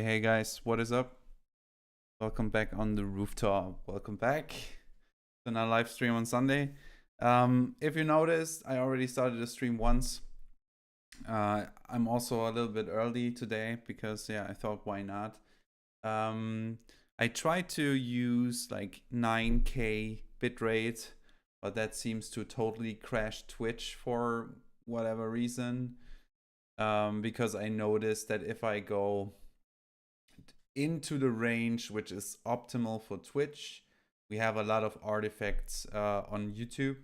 Hey guys, what is up? Welcome back on the rooftop. Welcome back to another live stream on Sunday. If you noticed, I already started the stream once. I'm also a little bit early today because I thought why not. I tried to use like 9K bitrate, but that seems to totally crash Twitch for whatever reason. Because I noticed that if I go into the range which is optimal for Twitch, we have a lot of artifacts on YouTube.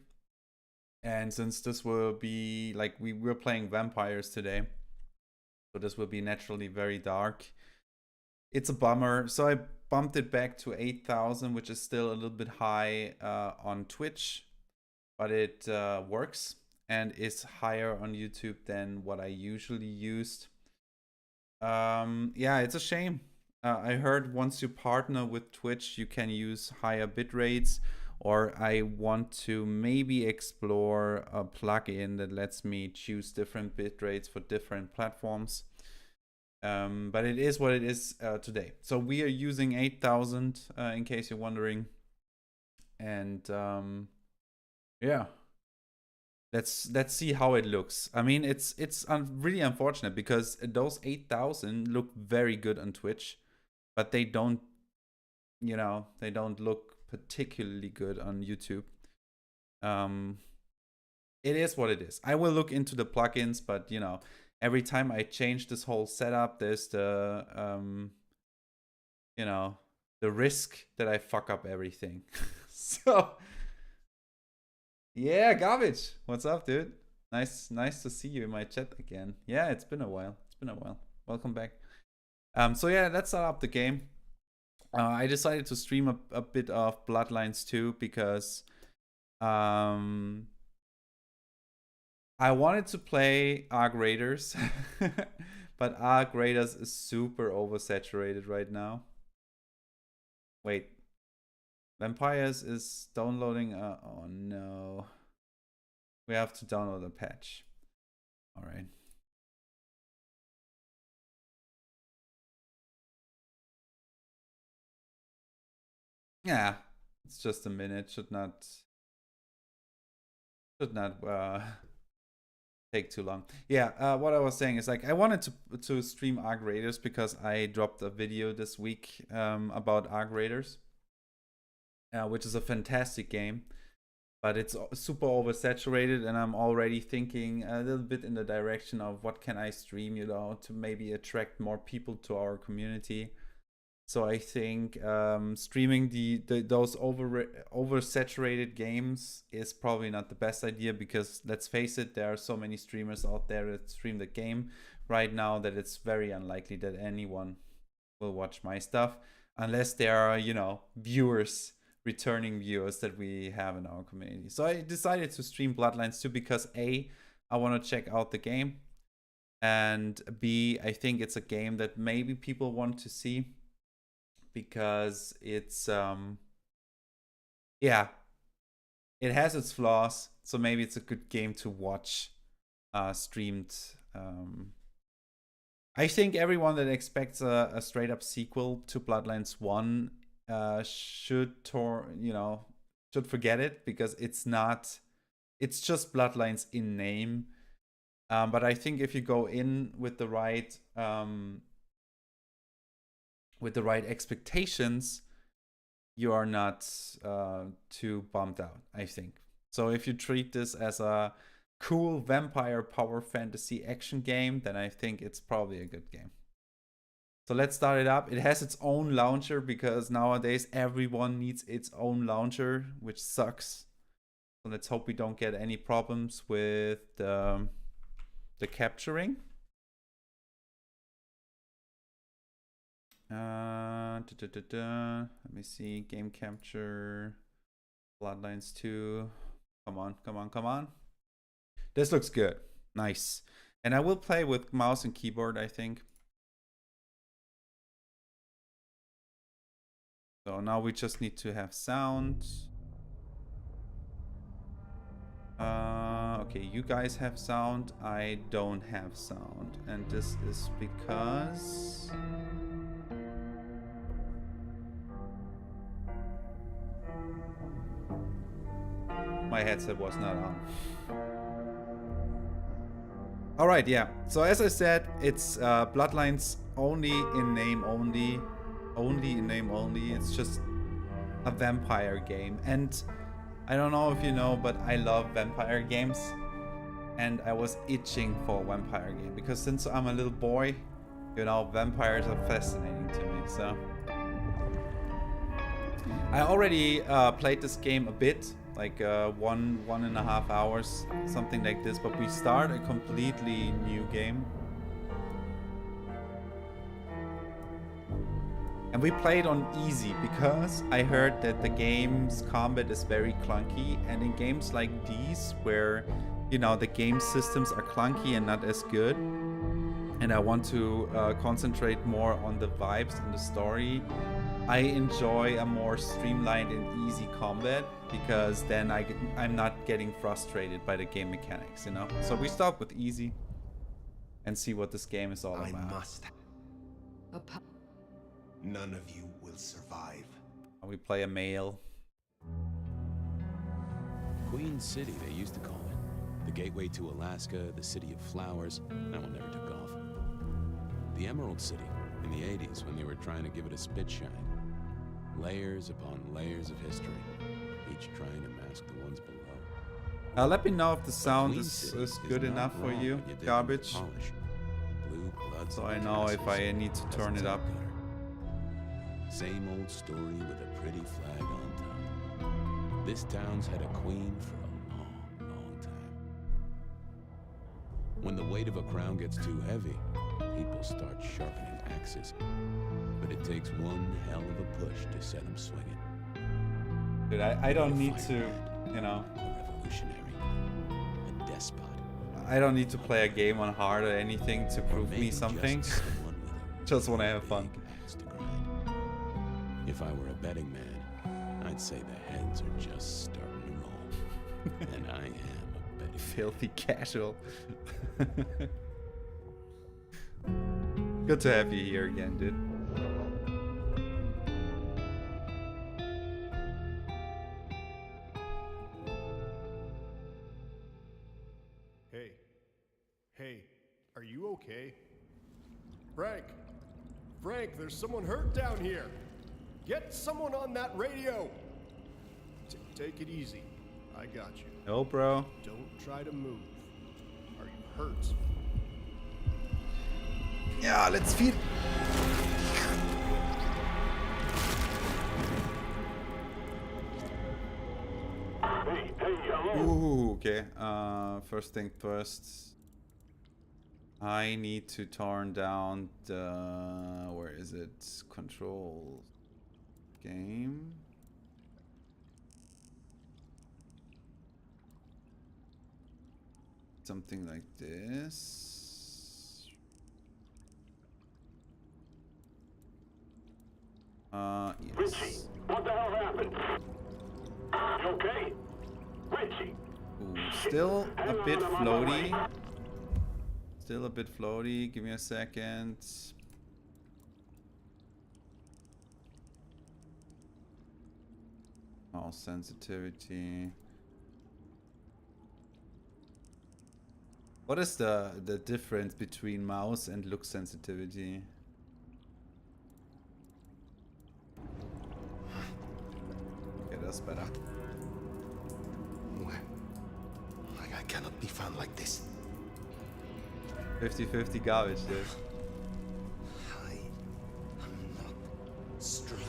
And since this will be like we're playing vampires today, so this will be naturally very dark. It's a bummer. So I bumped it back to 8,000, which is still a little bit high on Twitch, but it works and is higher on YouTube than what I usually used. Yeah, it's a shame. I heard once you partner with Twitch, you can use higher bit rates, or I want to maybe explore a plugin that lets me choose different bit rates for different platforms. But it is what it is today. So we are using 8,000 in case you're wondering. And yeah. Let's see how it looks. I mean, it's really unfortunate because those 8,000 look very good on Twitch, but they don't, they don't look particularly good on YouTube. It is what it is. I will look into the plugins, but every time I change this whole setup, there's the the risk that I fuck up everything. So yeah, Garbage. What's up, dude? Nice to see you in my chat again. Yeah, it's been a while. Welcome back. So yeah, let's start up the game. I decided to stream a bit of Bloodlines 2 because I wanted to play Arc Raiders, but Arc Raiders is super oversaturated right now. Wait, Vampires is downloading. Oh no. We have to download a patch. All right. Yeah, it's just a minute. Should not take too long. Yeah, what I was saying is like I wanted to stream Arc Raiders because I dropped a video this week about Arc Raiders, which is a fantastic game, but it's super oversaturated, and I'm already thinking a little bit in the direction of what can I stream, to maybe attract more people to our community. So I think streaming those oversaturated games is probably not the best idea because let's face it, there are so many streamers out there that stream the game right now that it's very unlikely that anyone will watch my stuff unless there are, returning viewers that we have in our community. So I decided to stream Bloodlines 2 because A, I want to check out the game, and B, I think it's a game that maybe people want to see because it's it has its flaws, so maybe it's a good game to watch streamed. I think everyone that expects a straight up sequel to Bloodlines 1 should forget it, because it's just Bloodlines in name. But I think if you go in with the right expectations, you are not too bummed out, I think. So if you treat this as a cool vampire power fantasy action game, then I think it's probably a good game. So let's start it up. It has its own launcher because nowadays everyone needs its own launcher, which sucks. So let's hope we don't get any problems with the capturing. Let me see. Game capture. Bloodlines 2. Come on. This looks good. Nice. And I will play with mouse and keyboard, I think. So now we just need to have sound. Okay, you guys have sound. I don't have sound. And this is because my headset was not on. Alright, yeah. So as I said, it's Bloodlines only in name only. Only in name only. It's just a vampire game. And I don't know if you know, but I love vampire games. And I was itching for a vampire game. Because since I'm a little boy, you know, vampires are fascinating to me. So I already played this game a bit. Like 1.5 hours, something like this, but we start a completely new game. And we played on easy because I heard that the game's combat is very clunky, and in games like these where, you know, the game systems are clunky and not as good, and I want to concentrate more on the vibes and the story, I enjoy a more streamlined and easy combat, because then I'm not getting frustrated by the game mechanics, you know? So we start with easy and see what this game is all about. I must. None of you will survive. We play a male. Queen City, they used to call it. The gateway to Alaska, the city of flowers. That one never took off. The Emerald City, in the 80s, when they were trying to give it a spit shine. Layers upon layers of history, each trying to mask the ones below. Let me know if the sound is good enough for you, Garbage. Blue blood, so I know if I need to turn it up. Same old story with a pretty flag on top. This town's had a queen for a long, long time. When the weight of a crown gets too heavy, people start sharpening axes. But it takes one hell of a push to set them swinging. Dude, I don't need to, you know. A revolutionary, a despot. I don't need to play a game on hard or anything to prove me something. Just want to have fun. If I were a betting man, I'd say the heads are just starting to roll. And I am a betting filthy casual. Good to have you here again, dude. Hey, are you okay? Frank, there's someone hurt down here. Get someone on that radio. Take it easy. I got you. No, bro. Don't try to move. Are you hurt? Yeah, let's feed. Ooh, okay. First thing first. I need to turn down the... Where is it? Control game. Something like this. Yes. Richie, what the hell happened? You okay? Richie. Ooh, still a bit floaty. Still a bit floaty. Give me a second. Mouse sensitivity. What is the difference between mouse and look sensitivity? Okay, that's better. I cannot be found like this. 50-50 garbage, dude. I am not strong.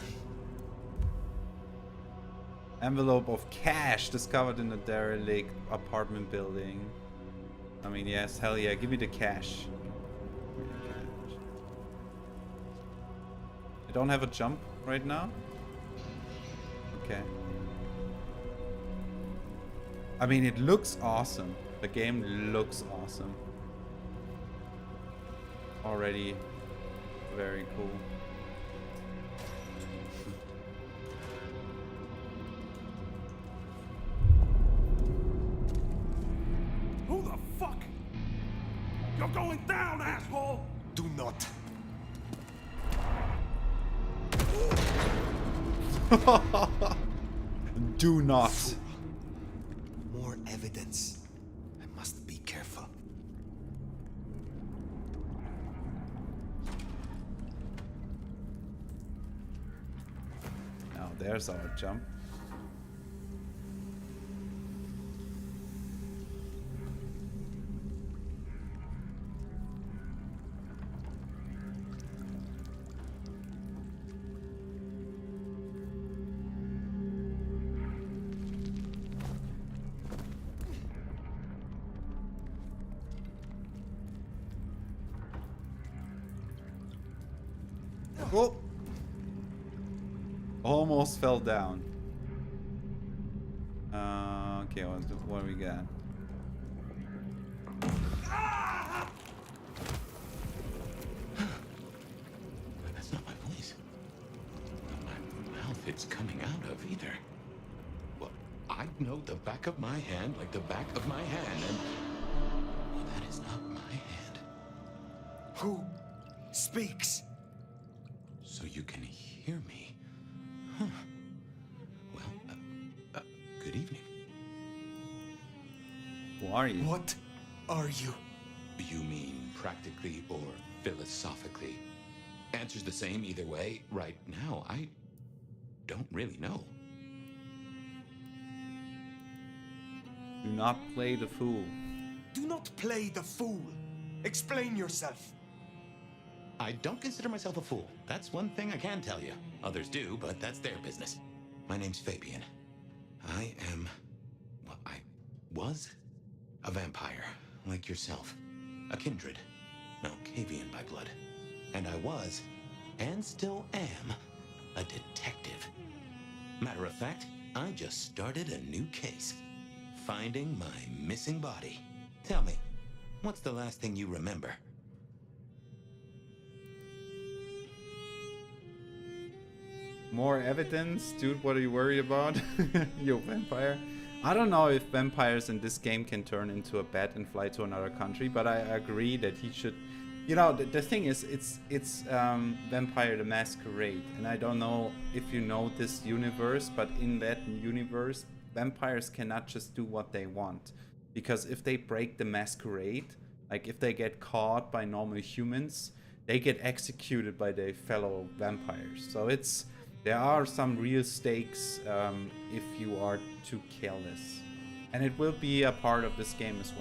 Envelope of cash discovered in a derelict apartment building. I mean, yes, hell yeah, give me the cash. I don't have a jump right now. Okay. I mean, it looks awesome. The game looks awesome. Already very cool. Who the fuck? You're going down, asshole! Do not. Do not. More evidence. I must be careful. Now there's our jump. Oh! Almost fell down. Okay, what do we got? That's not my voice. Not my mouth it's coming out of either. Well, I know the back of my hand like the back of my hand, and well, that is not my hand. Who speaks? So you can hear me. Huh. Well, good evening. Who are you? What are you? You mean practically or philosophically? Answer's the same either way. Right now, I don't really know. Do not play the fool. Do not play the fool. Explain yourself. I don't consider myself a fool. That's one thing I can tell you. Others do, but that's their business. My name's Fabian. I am... well, I was a vampire, like yourself. A kindred. Malkavian by blood. And I was, and still am, a detective. Matter of fact, I just started a new case. Finding my missing body. Tell me, what's the last thing you remember? More evidence? Dude, what are you worried about? You vampire? I don't know if vampires in this game can turn into a bat and fly to another country, but I agree that he should... You know, the thing is, it's Vampire the Masquerade, and I don't know if you know this universe, but in that universe, vampires cannot just do what they want. Because if they break the Masquerade, like if they get caught by normal humans, they get executed by their fellow vampires. So it's... There are some real stakes if you are too careless. And it will be a part of this game as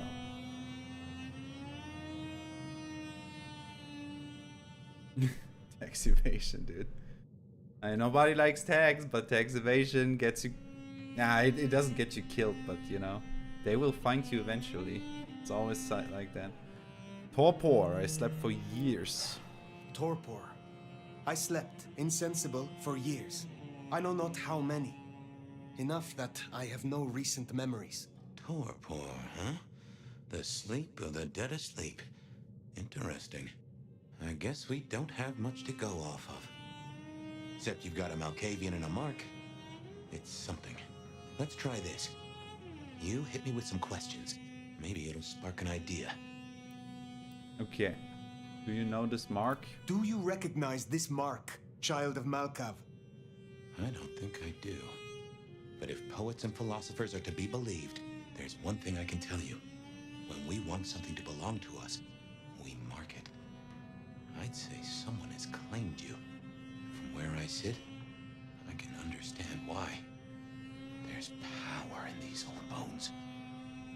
well. Tax evasion, dude. Nobody likes tax, but tax evasion gets you... Nah, it doesn't get you killed, but you know. They will find you eventually. It's always like that. Torpor, I slept for years. Torpor. I slept, insensible, for years. I know not how many. Enough that I have no recent memories. Torpor, huh? The sleep of the dead asleep. Interesting. I guess we don't have much to go off of. Except you've got a Malkavian and a mark. It's something. Let's try this. You hit me with some questions. Maybe it'll spark an idea. Okay. Do you know this mark? Do you recognize this mark, child of Malkav? I don't think I do. But if poets and philosophers are to be believed, there's one thing I can tell you. When we want something to belong to us, we mark it. I'd say someone has claimed you. From where I sit, I can understand why. There's power in these old bones.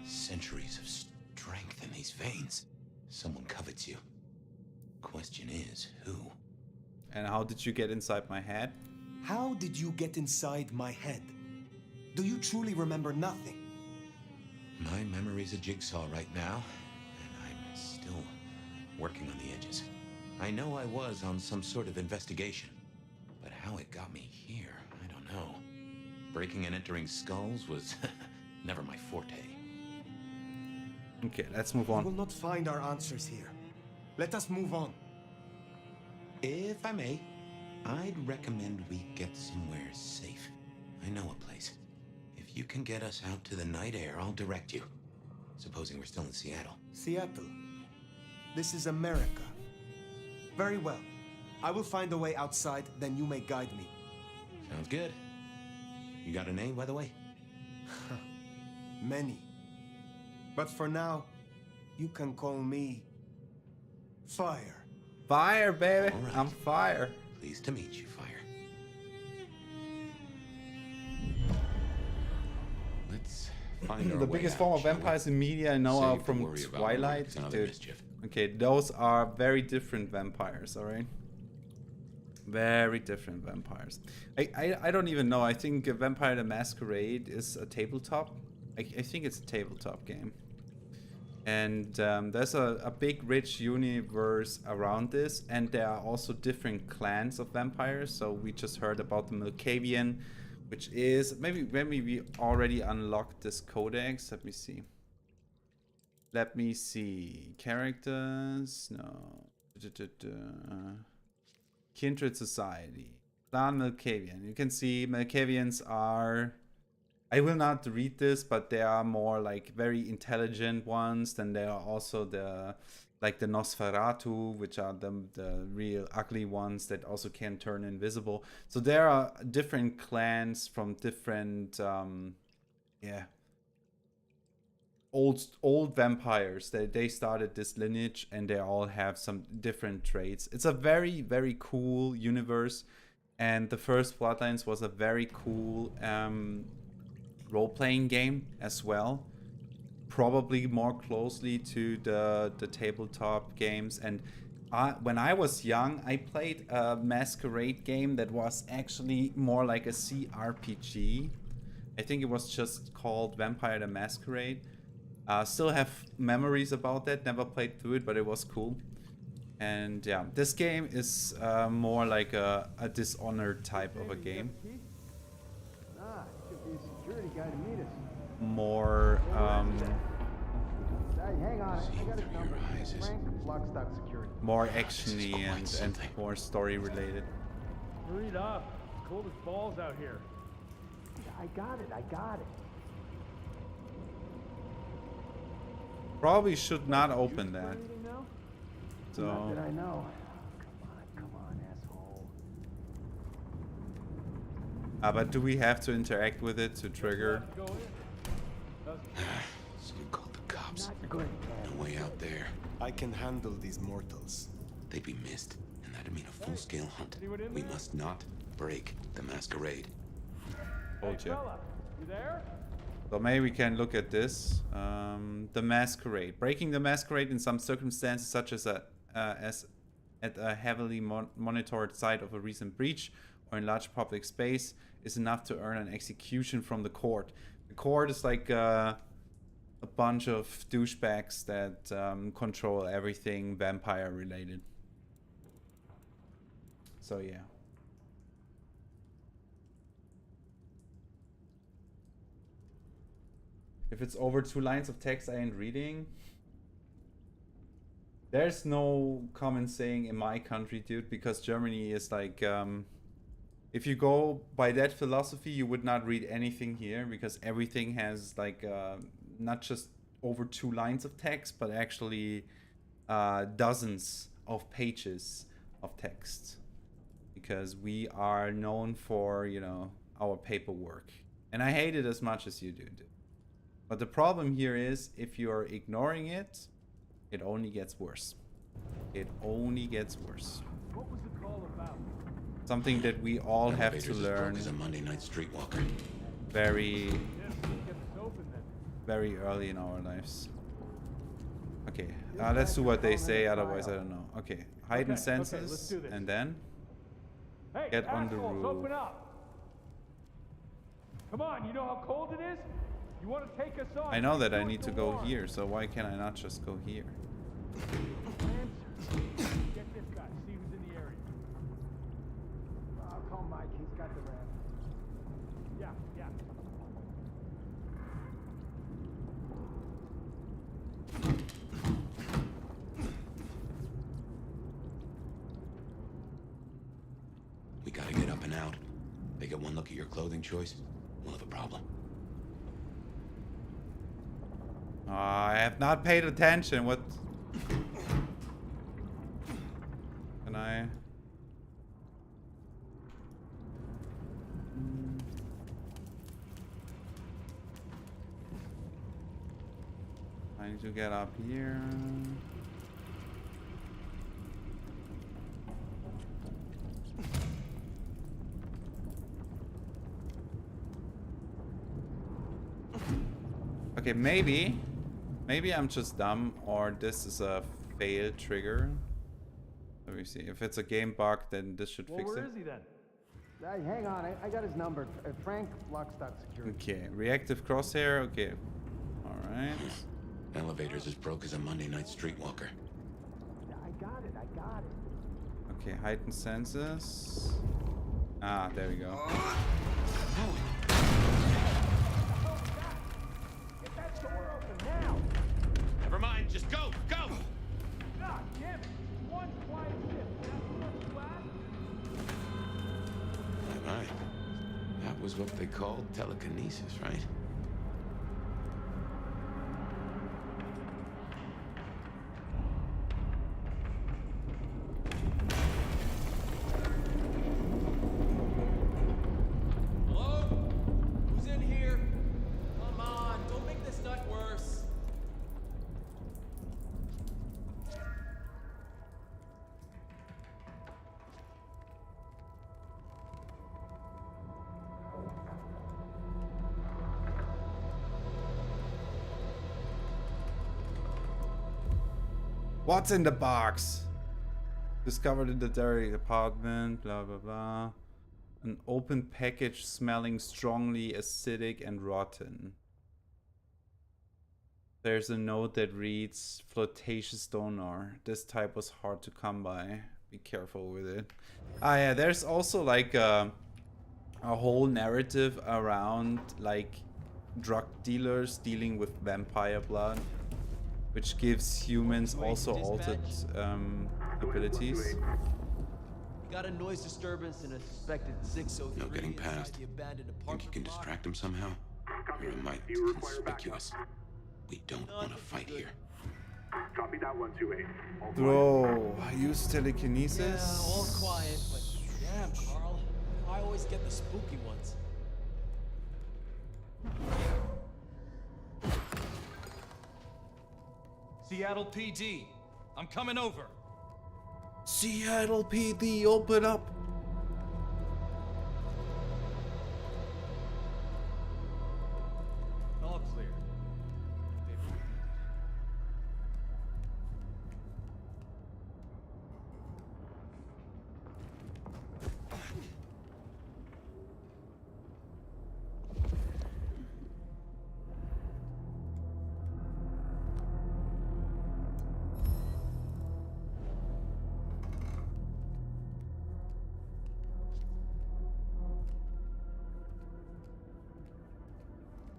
Centuries of strength in these veins. Someone covets you. Question is, who? And how did you get inside my head? How did you get inside my head? Do you truly remember nothing? My memory's a jigsaw right now, and I'm still working on the edges. I know I was on some sort of investigation, but how it got me here, I don't know. Breaking and entering skulls was never my forte. Okay, let's move We on. will not find our answers here. Let us move on. If I may, I'd recommend we get somewhere safe. I know a place. If you can get us out to the night air, I'll direct you. Supposing we're still in Seattle. Seattle. This is America. Very well. I will find a way outside, then you may guide me. Sounds good. You got a name, by the way? many. But for now, you can call me Fire. Fire, baby. All right. I'm fire. Pleased to meet you, Fire. Let's find our The way biggest out, form of shall we? vampires in media I know are Save the from worry about Twilight. remarks and other Dude. mischief. Okay, those are very different vampires, alright? Very different vampires. I don't even know. I think Vampire the Masquerade is a tabletop. I think it's a tabletop game. And there's a big rich universe around this, and there are also different clans of vampires. So we just heard about the Malkavian, which is maybe we already unlocked this codex. Let me see. Let me see. Characters, no. Kindred Society, Clan Malkavian. You can see Malkavians are, I will not read this, but they are more like very intelligent ones. Then there are also the like the Nosferatu, which are the real ugly ones that also can turn invisible. So there are different clans from different old vampires. They started this lineage, and they all have some different traits. It's a very, very cool universe, and the first Bloodlines was a very cool role-playing game as well, probably more closely to the tabletop games. And when I was young, I played a Masquerade game that was actually more like a CRPG. I think it was just called Vampire the Masquerade. Still have memories about that. Never played through it, but it was cool. And yeah, this game is more like a Dishonored type of a game. Should be a security guy to meet us. More Hey, hang on. I got his number. Frank, Lockstock Security. more actiony and more story related. Hurry it up. It's cold as balls out here. I got it. Probably should not open that. Anything now? So Not that I know. Come on, asshole. but do we have to interact with it to trigger? Someone called the cops. Not good, man. No way out there. I can handle these mortals. They'd be missed, and that'd mean a full-scale hunt. Anyone in We there? must not break the Masquerade. Told you. Fella, you there? So maybe we can look at this. The Masquerade. Breaking the Masquerade in some circumstances, such as at a heavily monitored site of a recent breach or in large public space, is enough to earn an execution from the court. The court is like a bunch of douchebags that control everything vampire related. So yeah. If it's over 2 lines of text I ain't reading. There's no common saying in my country, dude, because Germany is like, if you go by that philosophy, you would not read anything here, because everything has like not just over 2 lines of text, but actually dozens of pages of text, because we are known for, you know, our paperwork. And I hate it as much as you do, dude. But the problem here is, if you're ignoring it, it only gets worse. It only gets worse. What was the call about? Something that we all have to Elevators as learn broke as a Monday night streetwalker. very, Yes, get this open then. very early in our lives. Okay, let's do what they say, otherwise I don't know. Okay, heightened Okay, let's senses, do this. and then Hey, Get on the assholes, roof. open up. Come on, you know how cold it is? You want to take us on? I know that Do I it need to to go war. here, so why can I not just go here? Get this guy, see who's in the area. I'll call Mike, he's got the rap. Yeah. We gotta get up and out. They get one look at your clothing choice, we'll have a problem. I have not paid attention. What? Can I? I need to get up here. Okay, maybe I'm just dumb, or this is a fail trigger. Let me see. If it's a game bug, then this should fix it. Where is he then? Hey, hang on. I got his number. Frank Lockstock Security. Okay, reactive crosshair. Okay, all right. Elevator's as broke as a Monday night streetwalker. I got it. Okay, heightened senses. Ah, there we go. Get that door open now! Never mind, just go! God damn it! One quiet shift. That's what you asked? That was what they called telekinesis, right? Hello? Who's in here? Come on, don't make this night worse. What's in the box? Discovered in the dairy apartment, blah blah blah. An open package smelling strongly acidic and rotten. There's a note that reads, flirtatious donor. This type was hard to come by. Be careful with it. Ah yeah, there's also like a whole narrative around like drug dealers dealing with vampire blood, which gives humans also altered abilities. We got a noise disturbance and a suspected 603 No getting inside past. the abandoned Think apartment you can block. distract him somehow? You're a mite conspicuous. We don't want to fight here. Copy that 128. Bro, I use telekinesis. Yeah, all quiet, but damn, Carl. I always get the spooky ones. Seattle PD, I'm coming over. Seattle PD, open up. All clear.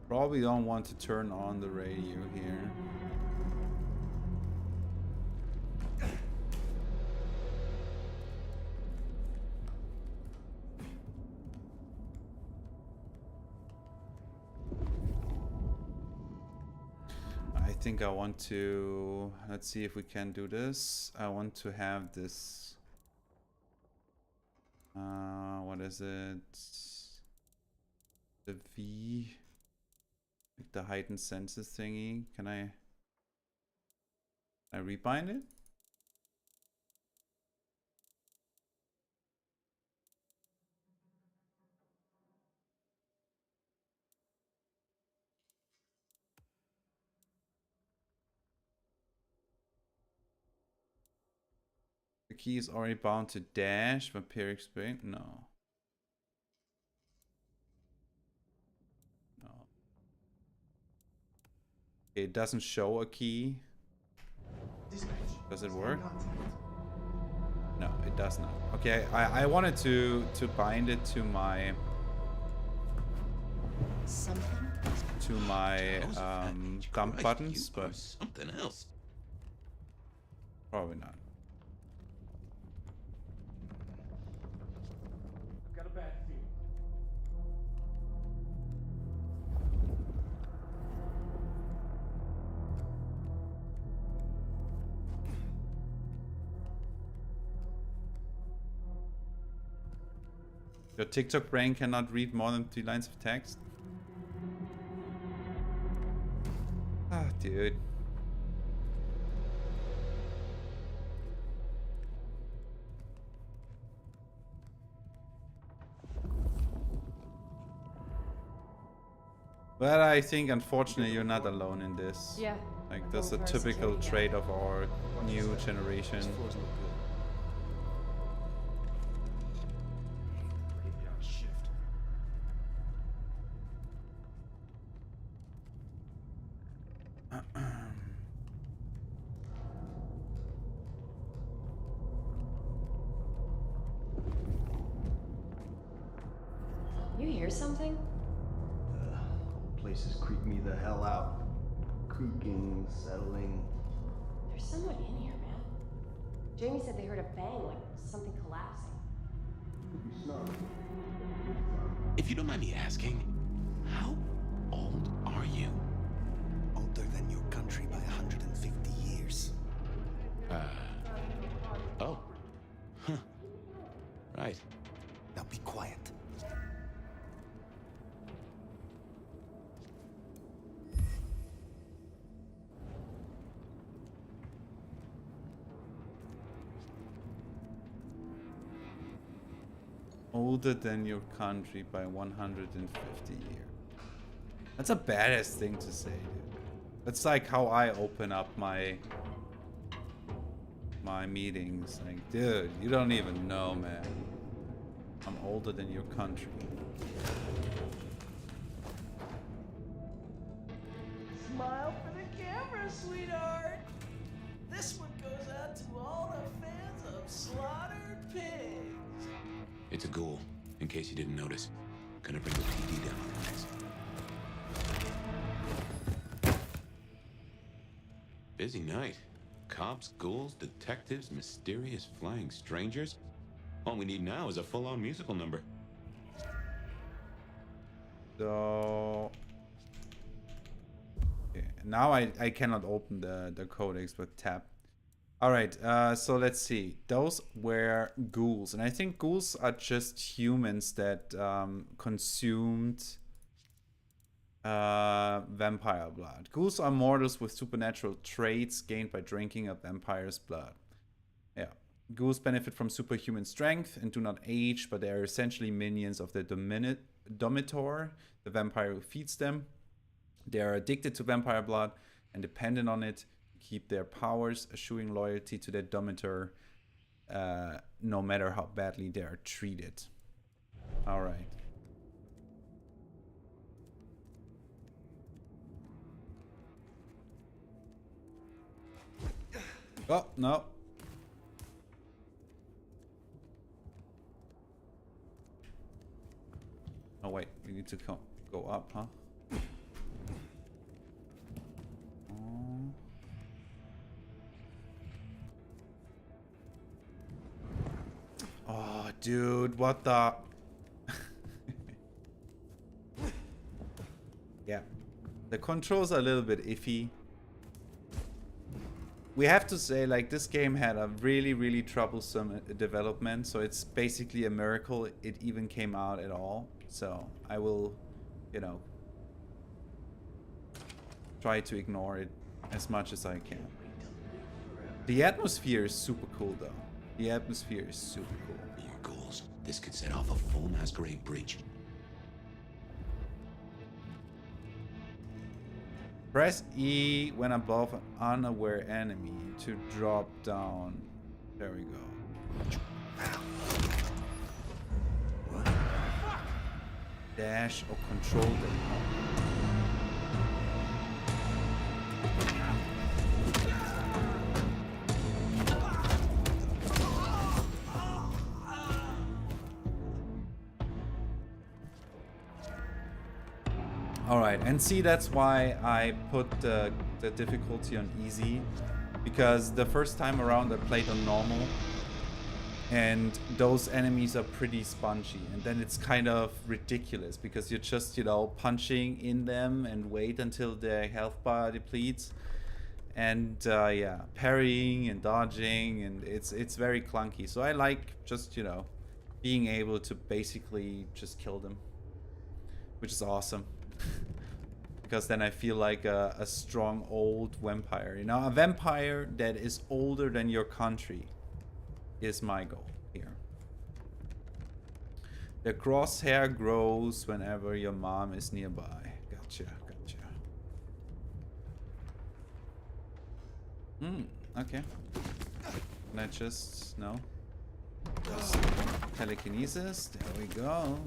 Probably don't want to turn on the radio here. I think I want to, let's see if we can do this. I want to have this, what is it? The V, like the heightened senses thingy. Can I rebind it? The key is already bound to dash, vampiric spray. No. No. Okay, it doesn't show a key. Does it work? No, it does not. Okay, I wanted to bind it to my thumb buttons, but something else. probably not. Got a bad feeling. Your TikTok brain cannot read more than 3 lines of text. Ah, dude. But I think, unfortunately, you're not alone in this. Yeah. Like, that's a Going for a typical security trait of our new generation. This floor's no good. Graveyard shift. You hear something? Whole places creep me the hell out. Creaking, settling. There's someone in here, man. Jamie said they heard a bang, like something collapsing. You snarl. If you don't mind me asking, how old are you? Older than your country by 150 years. Oh. Huh. Right. Now be quiet. Older than your country by 150 years. That's a badass thing to say, dude. That's like how I open up my meetings. Like, dude, you don't even know, man. I'm older than your country. Smile for the camera, sweetheart. This one goes out to all the fans of slaughtered pigs. It's a ghoul, in case you didn't notice. Gonna bring the PD down on the next. Busy night. Cops, ghouls, detectives, mysterious flying strangers. All we need now is a full-on musical number. So okay, now I cannot open the codex with tab. All right, so let's see. Those were ghouls, and I think ghouls are just humans that consumed vampire blood. Ghouls are mortals with supernatural traits gained by drinking a vampire's blood. Yeah. Ghouls benefit from superhuman strength and do not age, but they are essentially minions of the Domitor, the vampire who feeds them. They are addicted to vampire blood and dependent on it to keep their powers, eschewing loyalty to their Domitor, no matter how badly they are treated. All right. Oh, no. Oh, wait. We need to go up, huh? Oh, dude. What the... Yeah. The controls are a little bit iffy. We have to say, like, this game had a really, really troublesome development, so it's basically a miracle it even came out at all. So I will, you know, try to ignore it as much as I can. The atmosphere is super cool, though. The atmosphere is super cool. More ghouls. This could set off a full Masquerade breach. Press E when above an unaware enemy to drop down. There we go. Dash or control them. Alright, and see, that's why I put the difficulty on easy, because the first time around I played on normal, and those enemies are pretty spongy, and then it's kind of ridiculous, because you're just, you know, punching in them and wait until their health bar depletes, and yeah, parrying and dodging, and it's very clunky. So I like just, you know, being able to basically just kill them, which is awesome. Because then I feel like a strong old vampire. You know, a vampire that is older than your country is my goal here. The crosshair grows whenever your mom is nearby. Gotcha. Gotcha. Okay. Can I just... No. Telekinesis. There we go.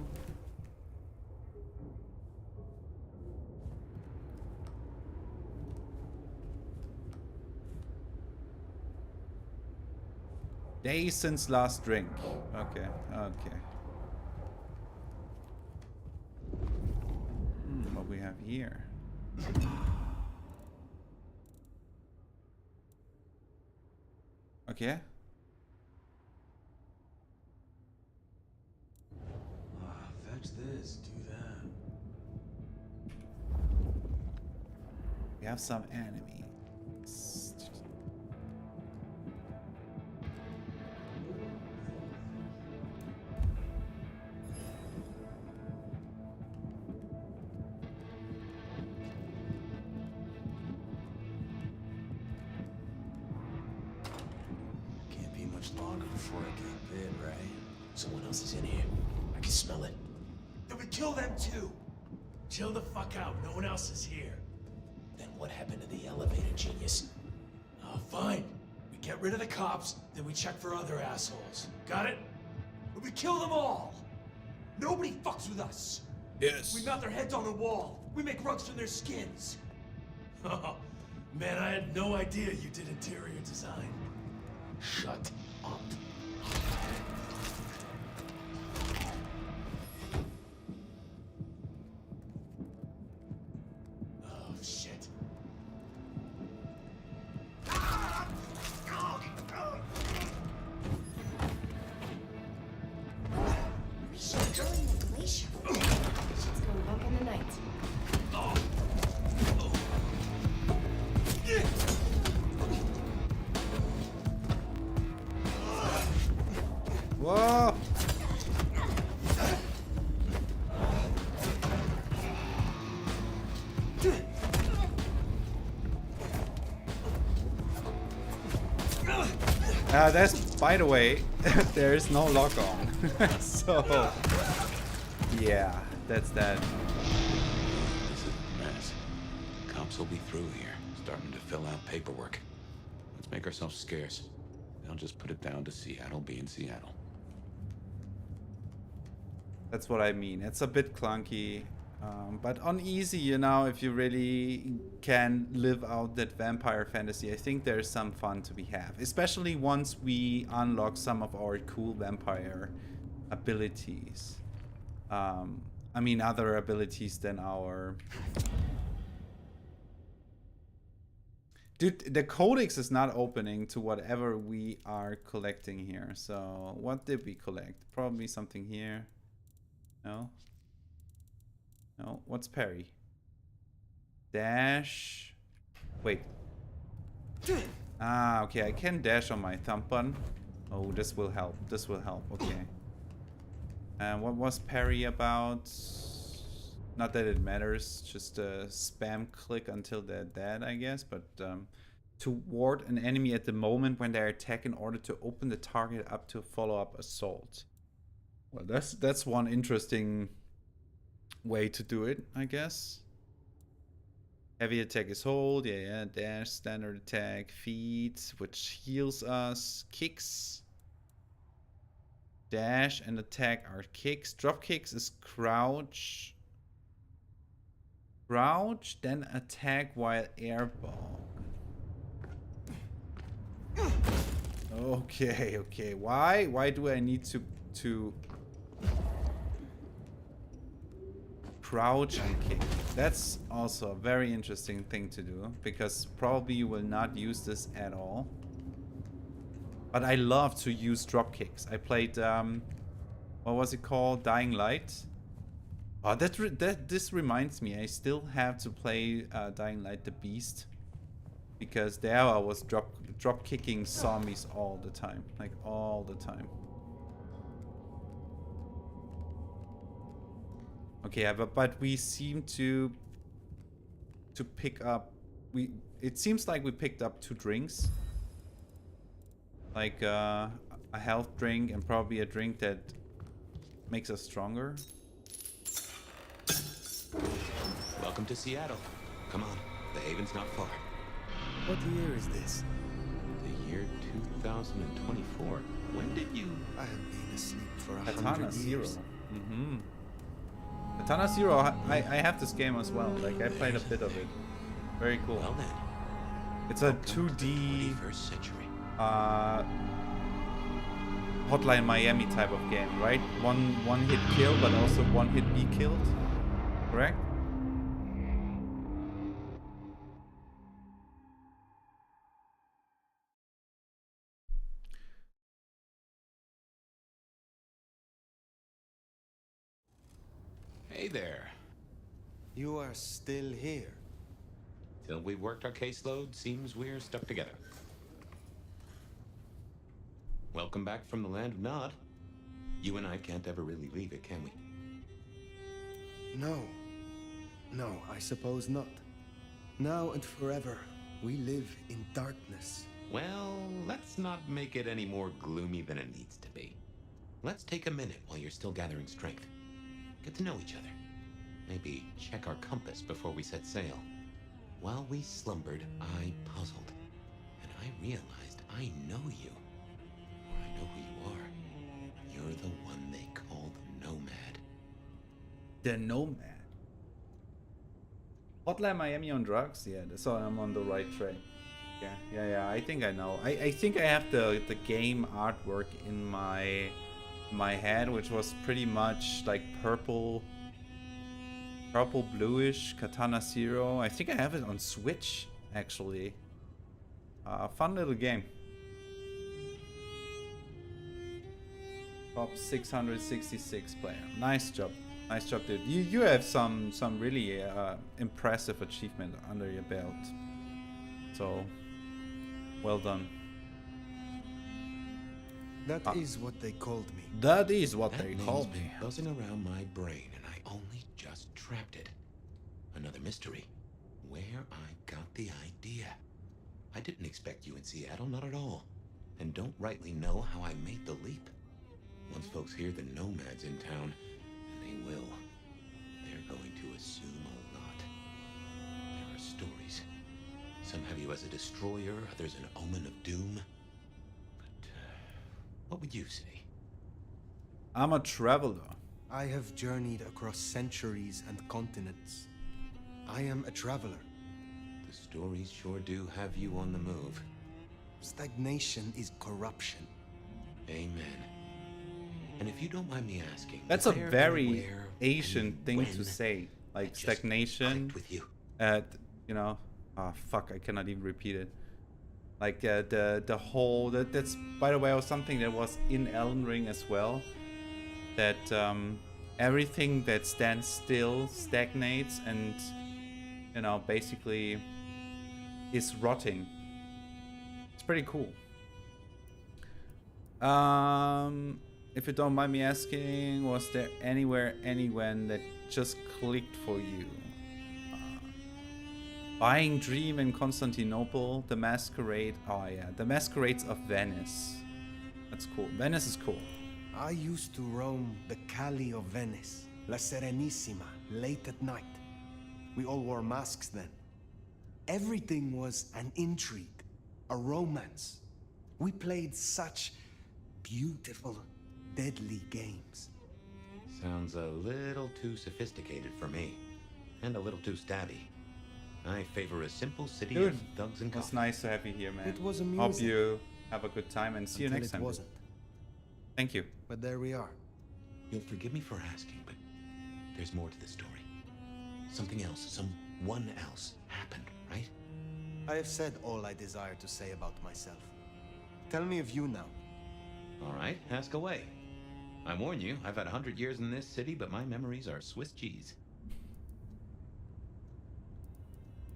Days since last drink. Okay. What we have here? Okay. Fetch this, do that. We have some enemies. Can't be much longer before I get bit, right? Someone else is in here. I can smell it. Then we kill them too. Chill the fuck out. No one else is here. Then what happened to the elevator, genius? Oh, fine. We get rid of the cops, then we check for other assholes. Got it? But we kill them all. Nobody fucks with us. Yes. We mount their heads on a wall. We make rugs from their skins. Oh, man, I had no idea you did interior design. Shut up. Oh, shit. Shit, going in the glacier. Shit's going bump in the night. Whoa! That's, by the way, there is no lock on. So, yeah, that's that. This is a mess. Cops will be through here, starting to fill out paperwork. Let's make ourselves scarce. They'll just put it down to Seattle being Seattle. That's what I mean. It's a bit clunky, but on easy, you know, if you really can live out that vampire fantasy, I think there's some fun to be had. Especially once we unlock some of our cool vampire abilities. I mean, other abilities than our... Dude, the codex is not opening to whatever we are collecting here. So, what did we collect? Probably something here. No? No? What's parry? Dash. Wait. Ah, okay. I can dash on my thumb button. Oh, this will help. This will help. Okay. And what was parry about? Not that it matters. Just a spam click until they're dead, I guess. But to ward an enemy at the moment when they attack in order to open the target up to follow-up assault. Well, that's one interesting way to do it, I guess. Heavy attack is hold, yeah, dash, standard attack, feet, which heals us, kicks. Dash and attack are kicks. Drop kicks is crouch. Crouch, then attack while airball. Okay. Why do I need to crouch and kick? That's also a very interesting thing to do, because probably you will not use this at all. But I love to use drop kicks. I played what was it called? Dying Light. Oh, this reminds me, I still have to play Dying Light the Beast, because there I was drop kicking zombies all the time, like all the time. Okay, but we seem to pick up. It seems like we picked up 2 drinks, like a health drink and probably a drink that makes us stronger. Welcome to Seattle. Come on, the haven's not far. What year is this? The year 2024. When did you... I have been asleep for Katana 100 Zero. years. Katana Zero, I have this game as well. Like, I played a bit of it. Very cool. Well then, It's a welcome to the 2D 21st century. Hotline Miami type of game, right? One hit kill, but also one hit be killed. Correct? Hey there. You are still here. Till we've worked our caseload, seems we're stuck together. Welcome back from the land of Nod. You and I can't ever really leave it, can we? No. No, I suppose not. Now and forever, we live in darkness. Well, let's not make it any more gloomy than it needs to be. Let's take a minute while you're still gathering strength. Get to know each other. Maybe check our compass before we set sail. While we slumbered, I puzzled. And I realized I know you. Or I know who you are. You're the one they call the Nomad. The Nomad. Hotline Miami on drugs? Yeah, so I'm on the right track. Yeah. I think I know. I think I have the game artwork in my head, which was pretty much like purple bluish Katana Zero. I think I have it on Switch actually. Fun little game. Top 666 player. Nice job, dude. You have some really impressive achievement under your belt. So well done. That is what they called me. That is what That they name's called been me. buzzing around my brain, and I only just trapped it. Another mystery. Where I got the idea. I didn't expect you in Seattle, not at all. And don't rightly know how I made the leap. Once folks hear the Nomad's in town, and they will, they're going to assume a lot. There are stories. Some have you as a destroyer, others an omen of doom. But, what would you say? I'm a traveler. I have journeyed across centuries and continents. I am a traveler. The stories sure do have you on the move. Stagnation is corruption. Amen. And if you don't mind me asking, That's a where, very where, Asian and thing when to say. Like I just stagnation. clicked with you. You know, fuck, I cannot even repeat it. Like the whole that's by the way was something that was in Elden Ring as well. That everything that stands still stagnates and you know basically is rotting. It's pretty cool. If you don't mind me asking, was there anywhere, anyone that just clicked for you? Buying Dream in Constantinople, the Masquerade. Oh yeah, the Masquerades of Venice. That's cool. Venice is cool. I used to roam the Calle of Venice, La Serenissima, late at night. We all wore masks then. Everything was an intrigue, a romance. We played such beautiful, deadly games. Sounds a little too sophisticated for me. And a little too stabby. I favor a simple city Dude, of thugs and it's cops. nice to have you here, man. It was amusing. Hope you have a good time and see you Until next it time. wasn't. Thank you. But there we are. You'll forgive me for asking, but there's more to the story. Something else, someone else happened, right? I have said all I desire to say about myself. Tell me of you now. All right, ask away. I warn you, I've had 100 years in this city, but my memories are Swiss cheese.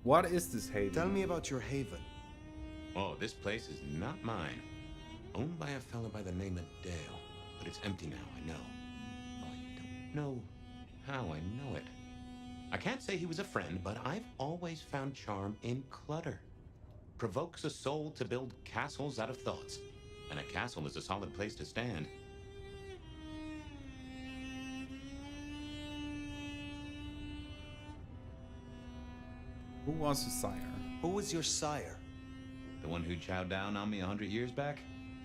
What is this haven? Tell me about your haven. Oh, this place is not mine. Owned by a fella by the name of Dale, but it's empty now, I know. Oh, I don't know how I know it. I can't say he was a friend, but I've always found charm in clutter. Provokes a soul to build castles out of thoughts. And a castle is a solid place to stand. Who was his sire? Who was your sire? The one who chowed down on me 100 years back?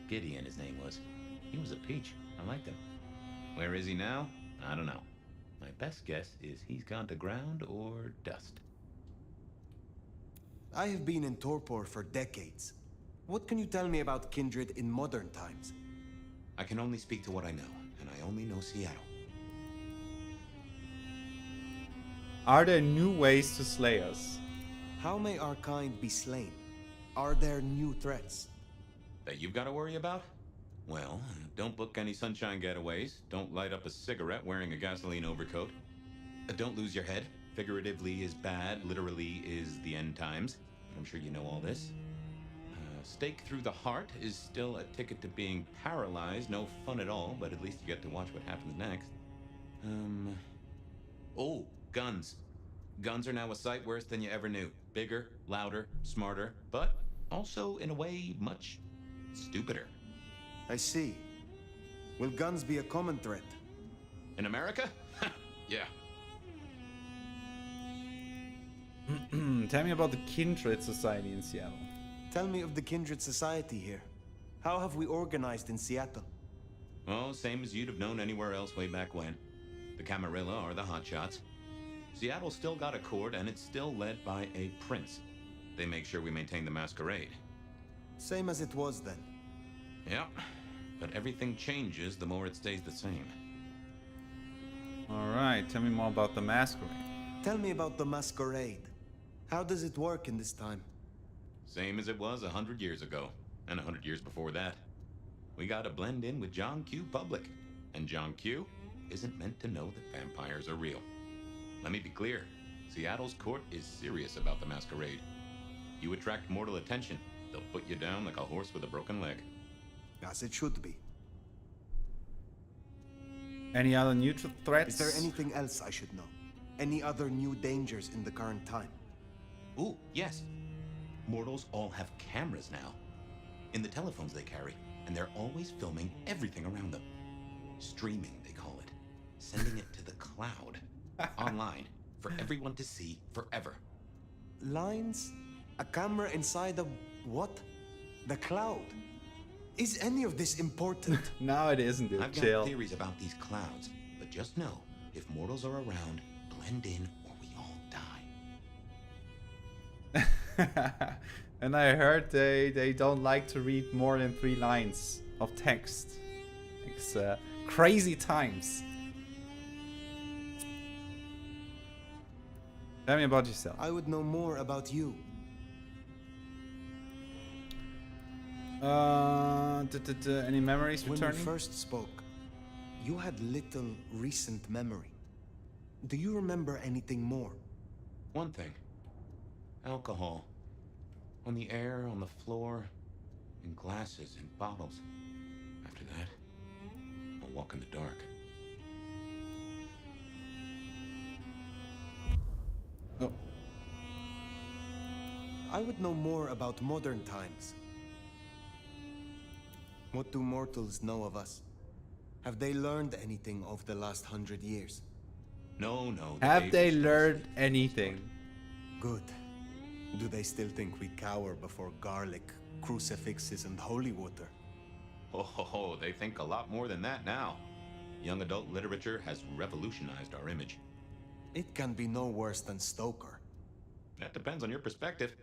Gideon, his name was. He was a peach. I liked him. Where is he now? I don't know. My best guess is he's gone to ground or dust. I have been in torpor for decades. What can you tell me about Kindred in modern times? I can only speak to what I know, and I only know Seattle. Are there new ways to slay us? How may our kind be slain? Are there new threats? That you've got to worry about? Well, don't book any sunshine getaways. Don't light up a cigarette wearing a gasoline overcoat. Don't lose your head. Figuratively is bad, literally is the end times. I'm sure you know all this. Stake through the heart is still a ticket to being paralyzed. No fun at all, but at least you get to watch what happens next. Oh, guns. Guns are now a sight worse than you ever knew. Bigger, louder, smarter, but also, in a way, much stupider. I see. Will guns be a common threat? In America? Yeah. Tell me about the Kindred Society in Seattle. Tell me of the Kindred Society here. How have we organized in Seattle? Oh, same as you'd have known anywhere else way back when. The Camarilla are the hotshots. Seattle's still got a court, and it's still led by a prince. They make sure we maintain the Masquerade. Same as it was then. Yep. But everything changes the more it stays the same. Alright, tell me more about the Masquerade. Tell me about the Masquerade. How does it work in this time? Same as it was 100 years ago, and 100 years before that. We gotta blend in with John Q. Public, and John Q. isn't meant to know that vampires are real. Let me be clear, Seattle's court is serious about the Masquerade. You attract mortal attention, they'll put you down like a horse with a broken leg. As it should be. Any other new threats? Is there anything else I should know? Any other new dangers in the current time? Ooh, yes. Mortals all have cameras now. In the telephones they carry, and they're always filming everything around them. Streaming, they call it. Sending it to the cloud. Online. For everyone to see forever. Lines? A camera inside a... what? The cloud? Is any of this important? No, it isn't, dude. I've Chill. got theories about these clouds, but just know, if mortals are around, blend in or we all die. And I heard they don't like to read more than 3 lines of text. It's crazy times. Tell me about yourself. I would know more about you. Any memories When returning? we first spoke, you had little recent memory. Do you remember anything more? One thing. Alcohol. On the air, on the floor, in glasses, in bottles. After that, I'll walk in the dark. Oh. I would know more about modern times. What do mortals know of us? Have they learned anything over the last 100 years? No, no. Have they learned anything? Good. Do they still think we cower before garlic, crucifixes, and holy water? Oh, they think a lot more than that now. Young adult literature has revolutionized our image. It can be no worse than Stoker. That depends on your perspective.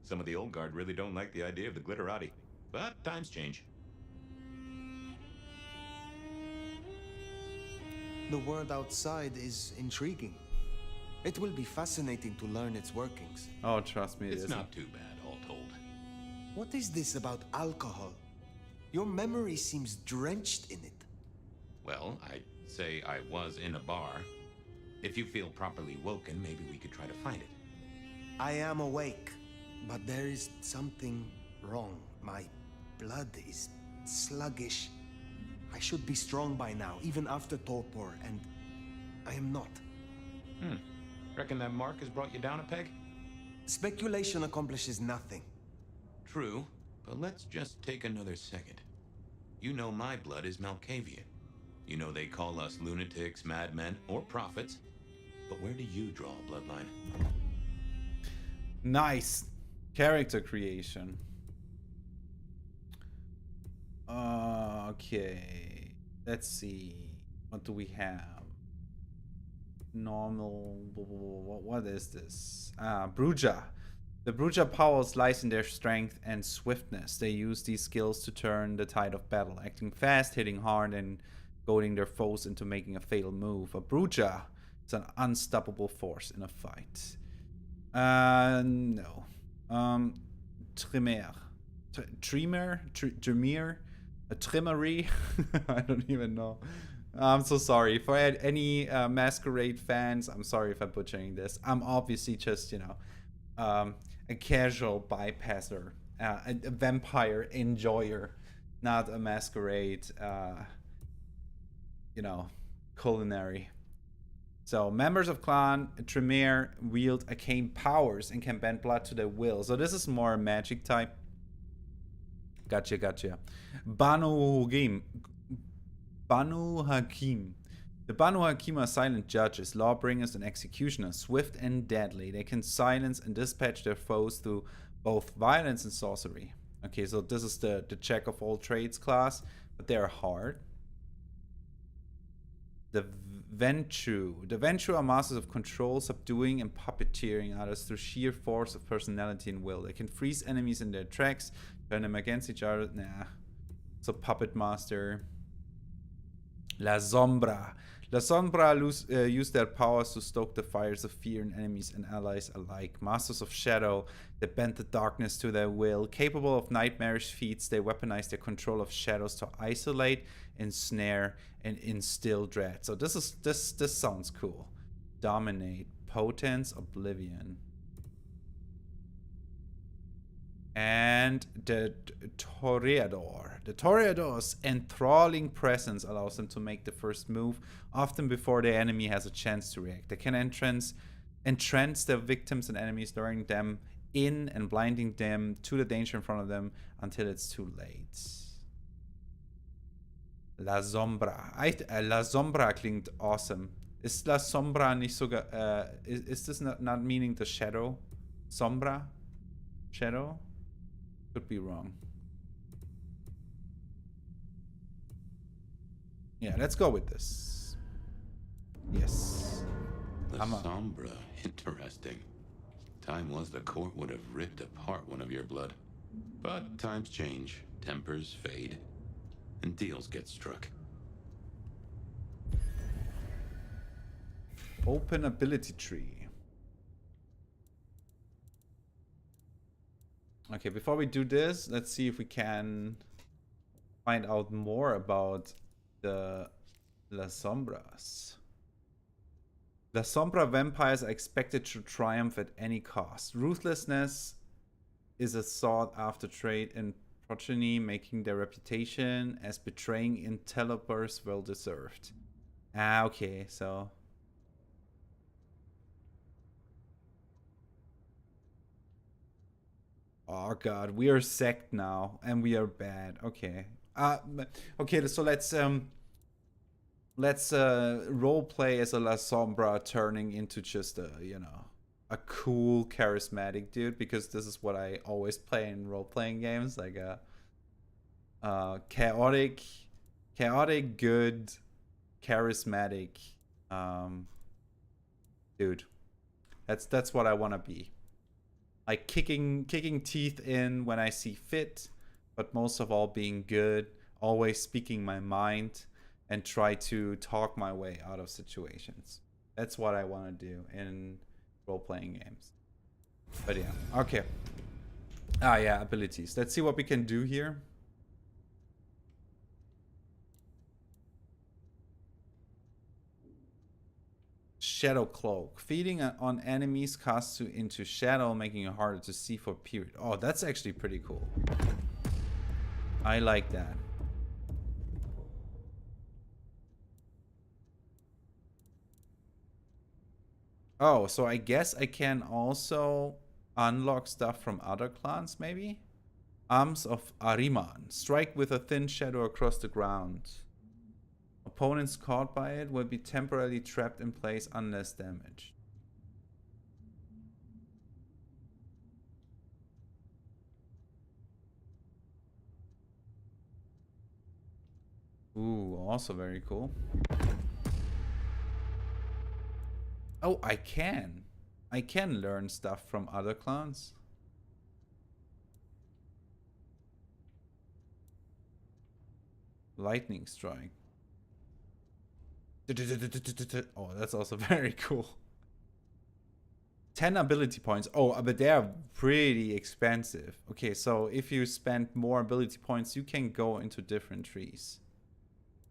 Some of the old guard really don't like the idea of the glitterati. But times change. The world outside is intriguing. It will be fascinating to learn its workings. Oh, trust me, it It's isn't. not too bad, all told. What is this about alcohol? Your memory seems drenched in it. Well, I'd say I was in a bar. If you feel properly woken, maybe we could try to find it. I am awake, but there is something wrong. My blood is sluggish. I should be strong by now, even after torpor, and I am not. Reckon that mark has brought you down a peg? Speculation accomplishes nothing. True, but let's just take another second. You know my blood is Malkavian. You know they call us lunatics, madmen, or prophets. But where do you draw a bloodline? Nice character creation. Okay, let's see. What do we have? Normal. What is this? Bruja. The Bruja powers lies in their strength and swiftness. They use these skills to turn the tide of battle, acting fast, hitting hard, and goading their foes into making a fatal move. A Bruja is an unstoppable force in a fight. No. Tremere. Tremere? A Tremery? I don't even know. I'm so sorry. For any Masquerade fans, I'm sorry if I'm butchering this. I'm obviously just, you know, a casual bypasser, a vampire enjoyer, not a Masquerade, you know, culinary. So, members of Clan Tremere wield arcane powers and can bend blood to their will. So this is more magic type. Gotcha. Banu Hakim. The Banu Hakim are silent judges, lawbringers, and executioners, swift and deadly. They can silence and dispatch their foes through both violence and sorcery. Okay, so this is the jack of all trades class, but they are hard. The Ventrue. The Ventrue are masters of control, subduing, and puppeteering others through sheer force of personality and will. They can freeze enemies in their tracks, turn them against each other. Nah. So Puppet Master. La Sombra. La Sombra use their powers to stoke the fires of fear in enemies and allies alike. Masters of Shadow, they bend the darkness to their will. Capable of nightmarish feats, they weaponize their control of shadows to isolate, ensnare, and instill dread. So this sounds cool. Dominate, Potence, Oblivion. And the Toreador. The Toreador's enthralling presence allows them to make the first move, often before the enemy has a chance to react. They can entrance their victims and enemies, luring them in and blinding them to the danger in front of them until it's too late. La Sombra. La Sombra klingt awesome. Ist La Sombra nicht sogar, is this not meaning the shadow? Sombra? Shadow? Could be wrong. Yeah, let's go with this. Yes. La Sombra. Interesting. Time was the court would have ripped apart one of your blood. But times change, tempers fade, and deals get struck. Open ability tree. Okay, before we do this, let's see if we can find out more about the La Sombras. La Sombra vampires are expected to triumph at any cost. Ruthlessness is a sought-after trait in progeny, making their reputation as betraying interlopers well-deserved. Ah, okay, so... Oh god, we are sect now, and we are bad. Okay. Okay, so let's role play as a La Sombra turning into just a, you know, a cool, charismatic dude, because this is what I always play in role-playing games, like a chaotic, good, charismatic dude. That's what I want to be. Like kicking teeth in when I see fit, but most of all being good, always speaking my mind, and try to talk my way out of situations. That's what I want to do in role-playing games. But yeah, okay. Ah yeah, abilities. Let's see what we can do here. Shadow Cloak. Feeding on enemies casts you into shadow, making it harder to see for a period. Oh, that's actually pretty cool. I like that. Oh, so I guess I can also unlock stuff from other clans, maybe? Arms of Ahriman. Strike with a thin shadow across the ground. Opponents caught by it will be temporarily trapped in place unless damaged. Ooh, also very cool. Oh, I can learn stuff from other clones. Lightning strike. Oh, that's also very cool. 10 ability points. Oh, but they are pretty expensive. Okay, so if you spend more ability points, you can go into different trees.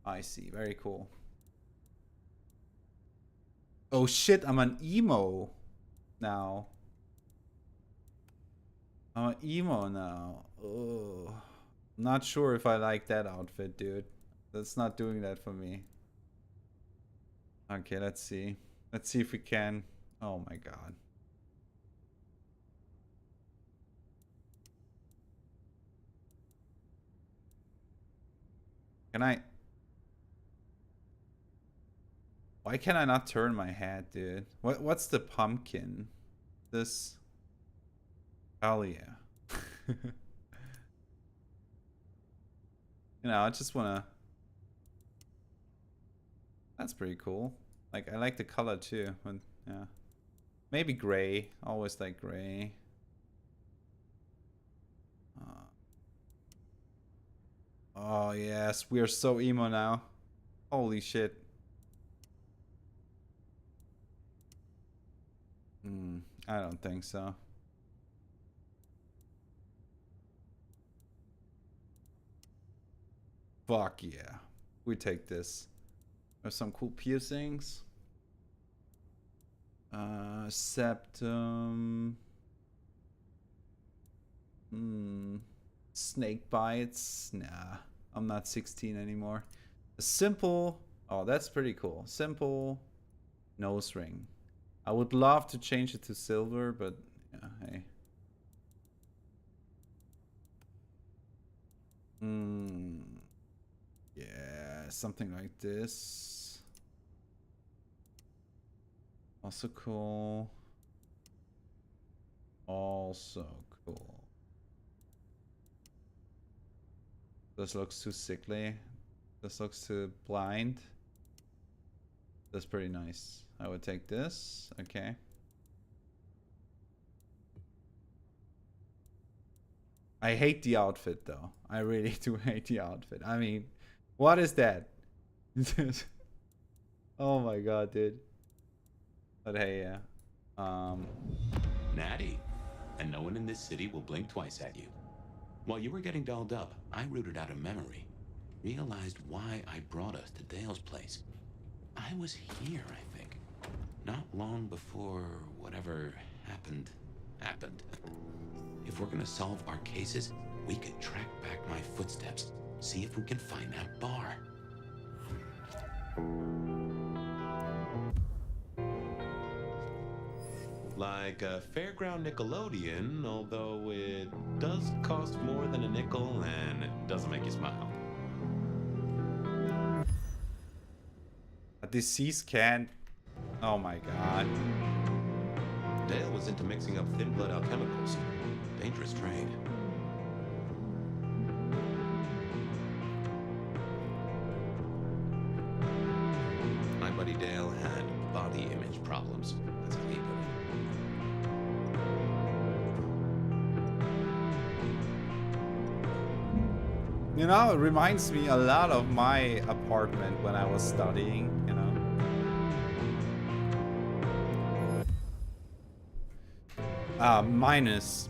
I see. Very cool. Oh shit, I'm an emo now. I'm an emo now. Oh, not sure if I like that outfit, dude. That's not doing that for me. Okay, let's see. Let's see if we can. Oh my god. Can I? Why can I not turn my head, dude? What's the pumpkin? This. Hell yeah. You know, I just wanna. That's pretty cool. Like, I like the color too. But yeah, maybe gray. Always like gray. Oh yes, we are so emo now. Holy shit. I don't think so. Fuck yeah. We take this. There's some cool piercings. Septum. Snake bites. Nah, I'm not 16 anymore. A simple. Oh, that's pretty cool. Simple nose ring. I would love to change it to silver, but yeah, hey. Yeah, something like this. Also cool. Also cool. This looks too sickly. This looks too blind. That's pretty nice. I would take this. Okay. I hate the outfit though. I really do hate the outfit. I mean, what is that? Oh my god, dude. But hey, yeah. Natty. And no one in this city will blink twice at you. While you were getting dolled up, I rooted out a memory. Realized why I brought us to Dale's place. I was here, I think. Not long before whatever happened. If we're gonna solve our cases, we could track back my footsteps. See if we can find that bar. Like a fairground Nickelodeon, although it does cost more than a nickel and it doesn't make you smile. A disease can. Oh my god. Dale was into mixing up thin blood alchemicals. Dangerous trade. My buddy Dale had body image problems. That's how he put it. You know, it reminds me a lot of my apartment when I was studying, you know.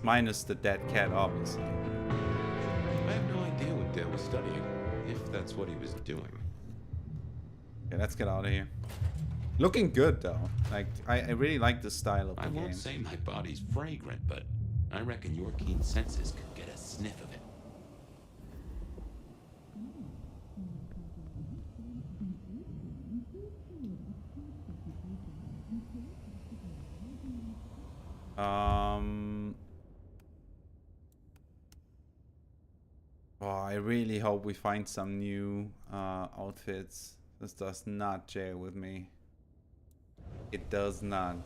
Minus the dead cat, obviously. I have no idea what Dale was studying, if that's what he was doing. Okay, let's get out of here. Looking good though. Like, I really like the style of the game. I won't say my body's fragrant, but I reckon your keen senses could get a sniff of it. Oh, I really hope we find some new outfits. This does not jail with me. It does not.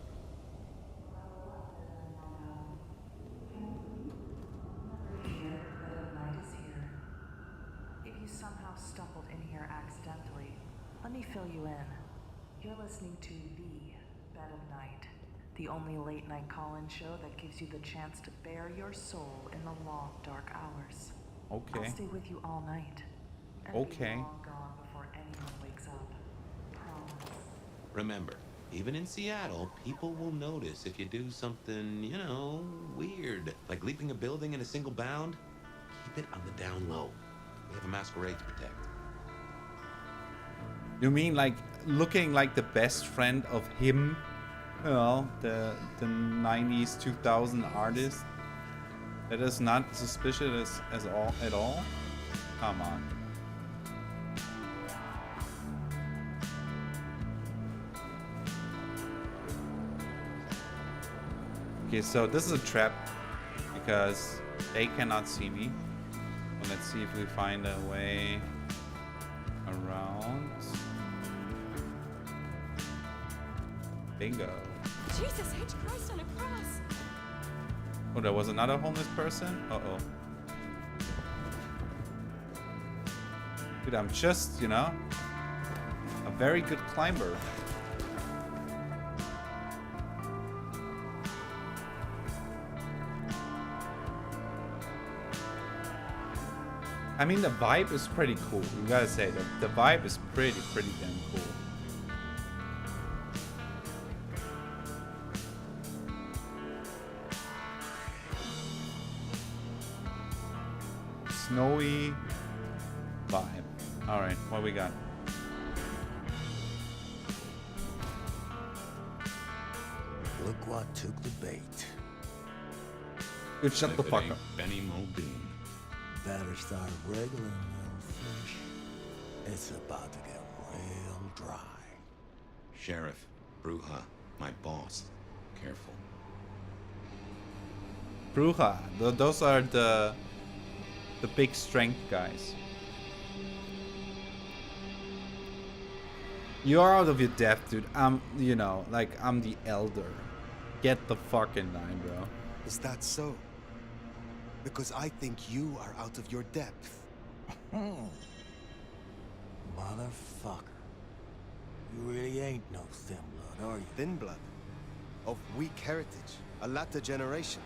If you somehow stumbled in here accidentally, fill you in. You're listening to The Bed of Night, the only late-night call-in show that gives you the chance to bare your soul in the long, dark hours. Okay. I'll stay with you all night. And Okay. be long gone before anyone wakes up. Promise. Remember, even in Seattle, people will notice if you do something, you know, weird. Like leaping a building in a single bound. Keep it on the down low. We have a masquerade to protect. You mean like looking like the best friend of him? Well, the 90s 2000 artist? That is not suspicious at all? Come on. Okay, so this is a trap because they cannot see me. So let's see if we find a way around. Bingo. Jesus H. Christ on a cross. Oh, there was another homeless person? Uh-oh. Dude, I'm just, you know, a very good climber. I mean, the vibe is pretty cool. You gotta say that the vibe is pretty damn cool. Snowy vibe. All right, what we got? Look what took the bait. Dude, shut the fuck up. Benny Muldoon. Better start wriggling, little fish. It's about to get real dry. Sheriff, Bruja, my boss. Careful. Bruja, those are the big strength guys. You're out of your depth, dude. You know, like, I'm the elder. Get the fuck in line, bro. Is that so? Because I think you are out of your depth. Motherfucker. You really ain't no thin blood, are you? Thin blood? Of weak heritage. A latter generation.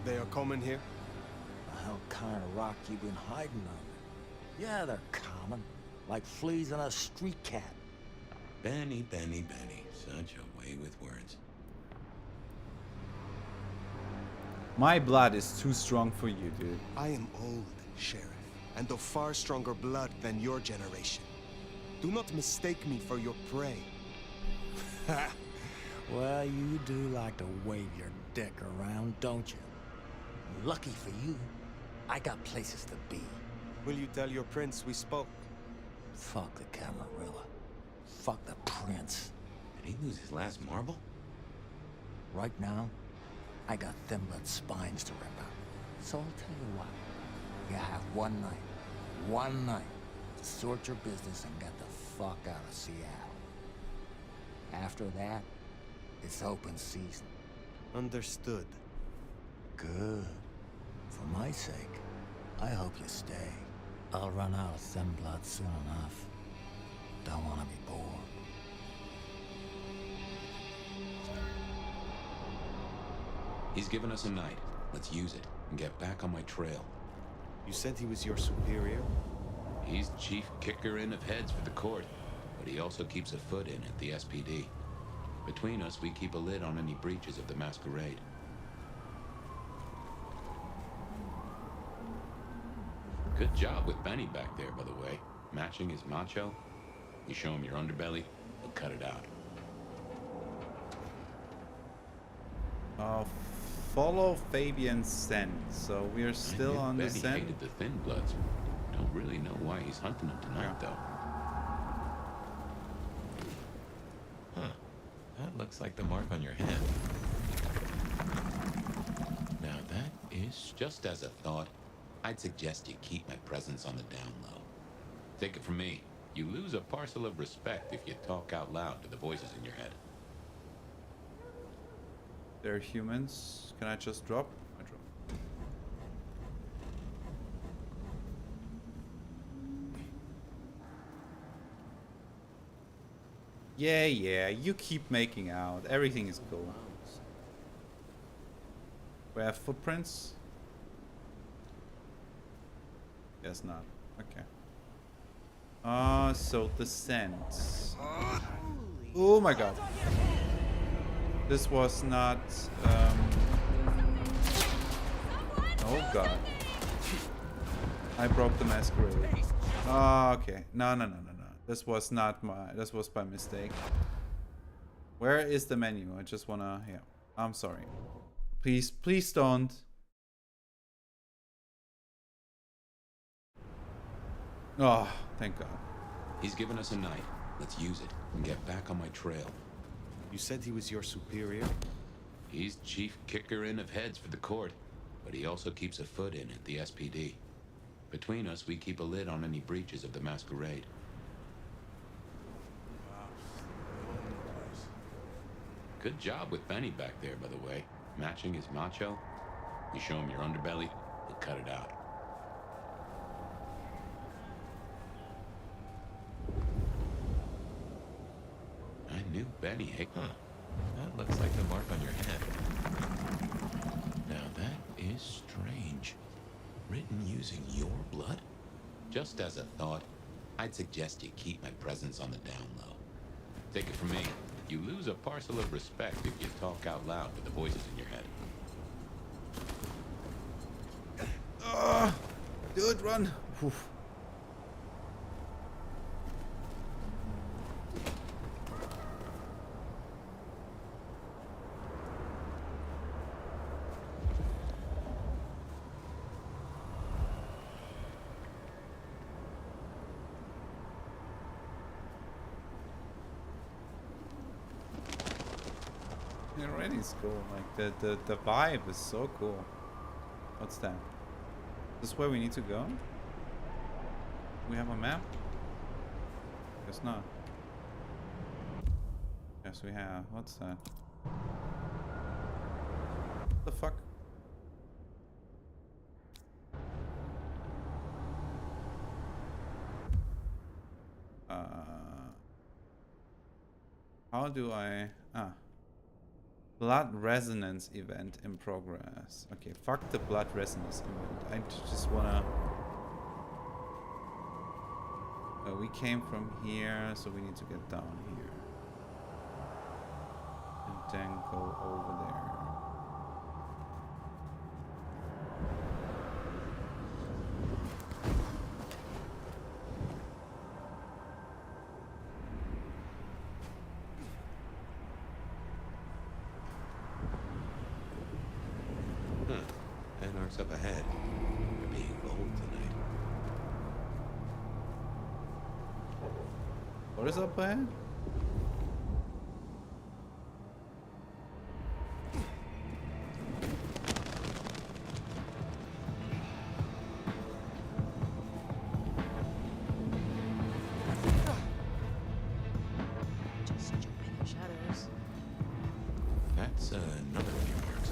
They are common here? The hell kind of rock you been hiding under? Yeah, they're common. Like fleas on a street cat. Benny. Such a way with words. My blood is too strong for you, dude. I am old, Sheriff, and of far stronger blood than your generation. Do not mistake me for your prey. Well, you do like to wave your dick around, don't you? Lucky for you, I got places to be. Will you tell your prince we spoke? Fuck the Camarilla. Fuck the prince. Did he lose his last marble? Right now, I got thin blood spines to rip out. So I'll tell you what. You have one night to sort your business and get the fuck out of Seattle. After that, it's open season. Understood. Good. For my sake, I hope you stay. I'll run out of thin blood soon enough. Don't want to be bored. He's given us a night. Let's use it and get back on my trail. You said he was your superior? He's chief kicker in of heads for the court, but he also keeps a foot in at the SPD. Between us, we keep a lid on any breaches of the Masquerade. Good job with Benny back there, by the way. Matching his macho. You show him your underbelly, he'll cut it out. Follow Fabian's scent. So we're still on the scent. Benny hated the Thin Bloods. Don't really know why he's hunting them tonight, though. Huh. That looks like the mark on your head. Now that is just as a thought. I'd suggest you keep my presence on the down low. Take it from me. You lose a parcel of respect if you talk out loud to the voices in your head. They're humans. Can I just drop? I drop. Yeah, yeah, you keep making out. Everything is cool. We have footprints? Guess not. Okay. So the scent. Oh my god. This was not, oh god. I broke the Masquerade. Oh, okay. No. This was not this was by mistake. Where is the menu? I just wanna, yeah. I'm sorry. Please don't. Oh, thank God. He's given us a knife. Let's use it and get back on my trail. You said he was your superior? He's chief kicker-in of heads for the court, but he also keeps a foot in at the SPD. Between us, we keep a lid on any breaches of the Masquerade. Good job with Benny back there, by the way. Matching his macho. You show him your underbelly, he'll cut it out. I knew Benny. Hey, huh. That looks like the mark on your head. Now that is strange. Written using your blood? Just as a thought, I'd suggest you keep my presence on the down low. Take it from me, you lose a parcel of respect if you talk out loud with the voices in your head. Dude, run. Oof. It already is cool. Like the vibe is so cool. What's that? Is this where we need to go? We have a map? Guess not. Yes, we have. What's that? What the fuck? How do I... Blood resonance event in progress. Okay, fuck the blood resonance event. I just wanna... we came from here, so we need to get down here. And then go over there. Up ahead. You're being bold tonight. What is up ahead? Just jump in the shadows. That's another few marks.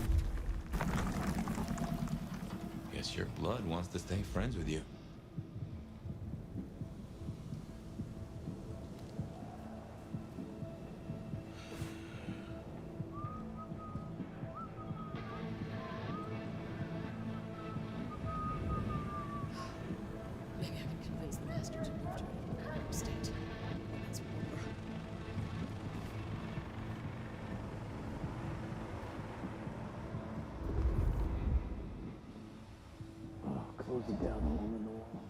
Guess your blood wants to stay friends with you. Maybe I can convince the master to move to a state. That's war. Close it down, hole in the wall.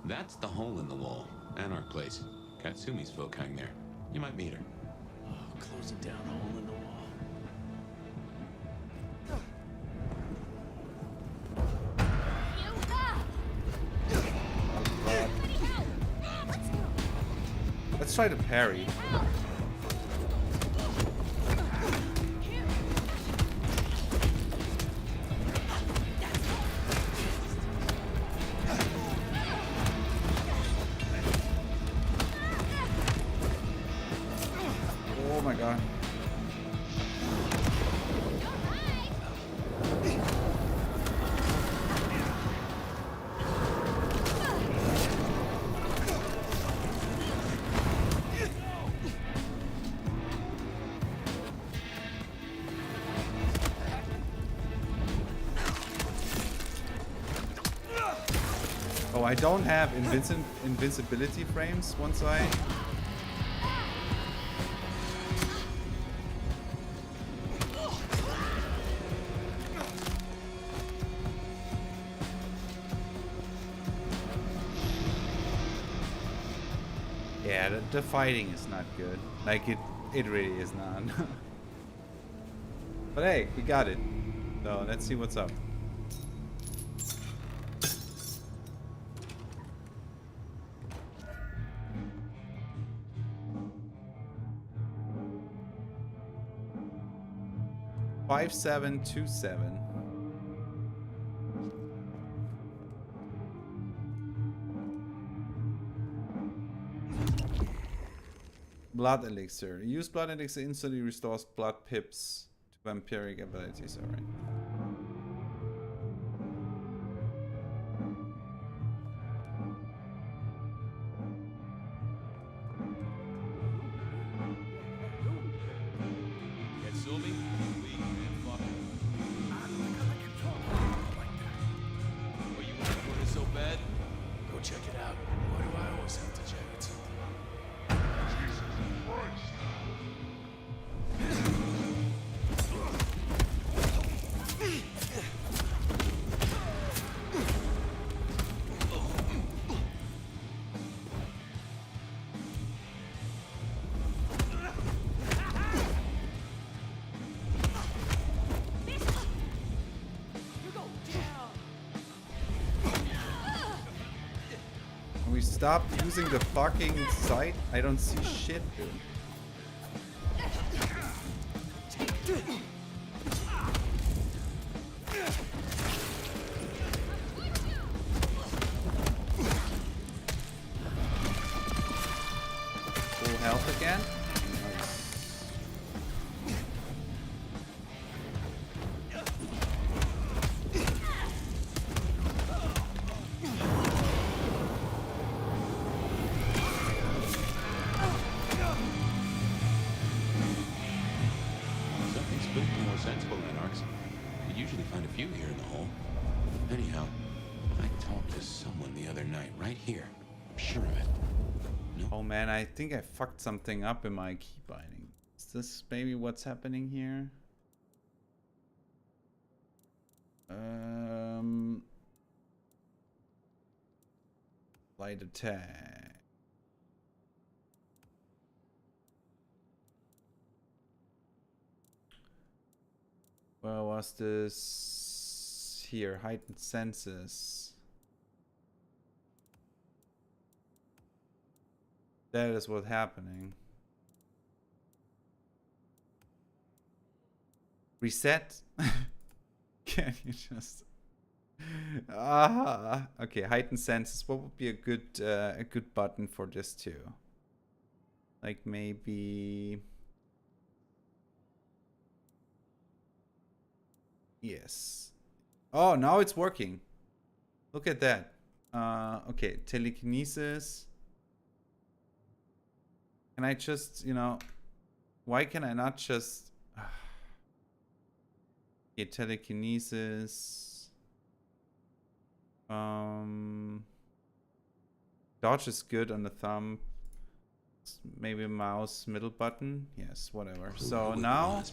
That's the hole in the wall. And our place. Katsumi's folk hang there. You might meet her. Close it down, hole in the wall. Let's try to parry. Oh my god. Oh, I don't have invincibility frames once I... Yeah, the fighting is not good. Like, it really is not. But hey, we got it. So, let's see what's up. $5727. Blood elixir. Use blood elixir instantly restores blood pips to vampiric abilities. Alright. Check it out. Why do I always have to check it? We stopped using the fucking sight. I don't see shit, dude. Full health again. I think I fucked something up in my key binding. Is this maybe what's happening here? Light attack. Where was this? Here, heightened senses. That is what's happening. Reset? Can you just... Okay, heightened senses. What would be a good button for this too? Like maybe... Yes. Oh, now it's working. Look at that. Okay, telekinesis. Can I just, you know, why can I not just... Okay, telekinesis. Dodge is good on the thumb. Maybe mouse middle button. Yes, whatever. So now...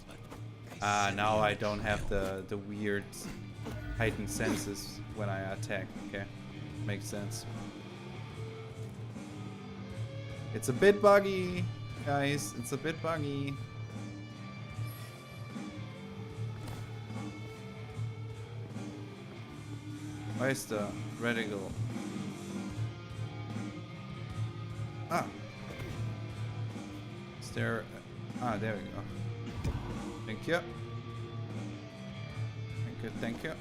now I don't have the weird heightened senses when I attack. Okay, makes sense. It's a bit buggy, guys. It's a bit buggy. Where's the reticle? Ah. Is there... Ah, there we go. Thank you. Thank you, thank you.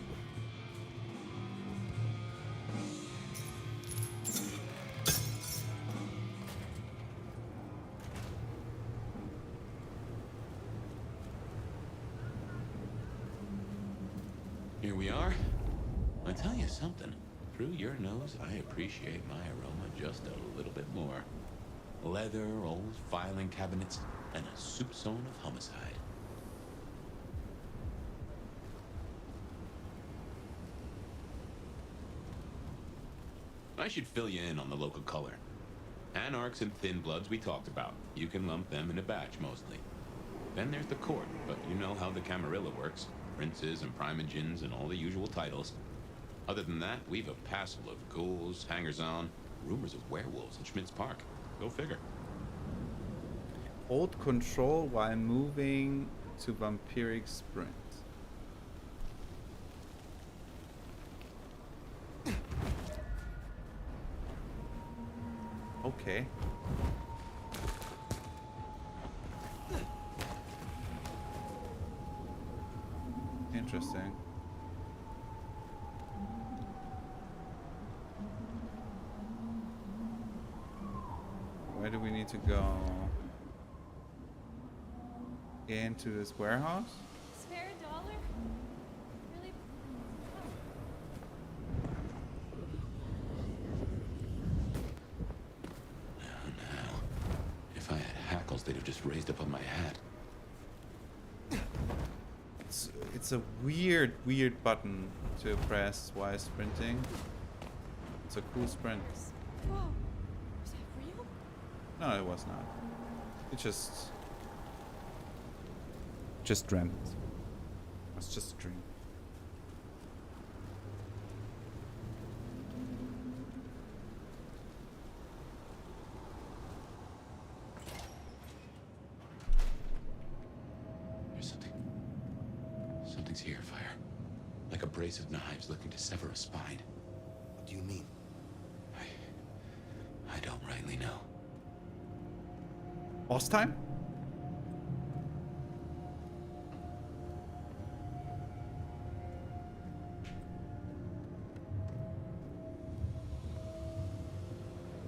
Here we are. I tell you something. Through your nose, I appreciate my aroma just a little bit more. Leather, old filing cabinets, and a soupçon of homicide. I should fill you in on the local color. Anarchs and Thin Bloods we talked about. You can lump them in a batch mostly. Then there's the court, but you know how the Camarilla works. Princes and primogens and all the usual titles. Other than that, we've a passel of ghouls, hangers-on, rumors of werewolves in Schmidt's Park. Go figure. Hold control while moving to vampiric sprint. Okay. Interesting. Where do we need to go? Into this warehouse? Spare a dollar? Really? Now, if I had hackles, they'd have just raised up on my hat. It's a weird button to press while sprinting. It's a cool sprint. Whoa. Is that real? No, it was not. It just dreamt. It was just a dream. There's something's here, Fire. Like a brace of knives looking to sever a spine. What do you mean? I don't rightly know. Boss time?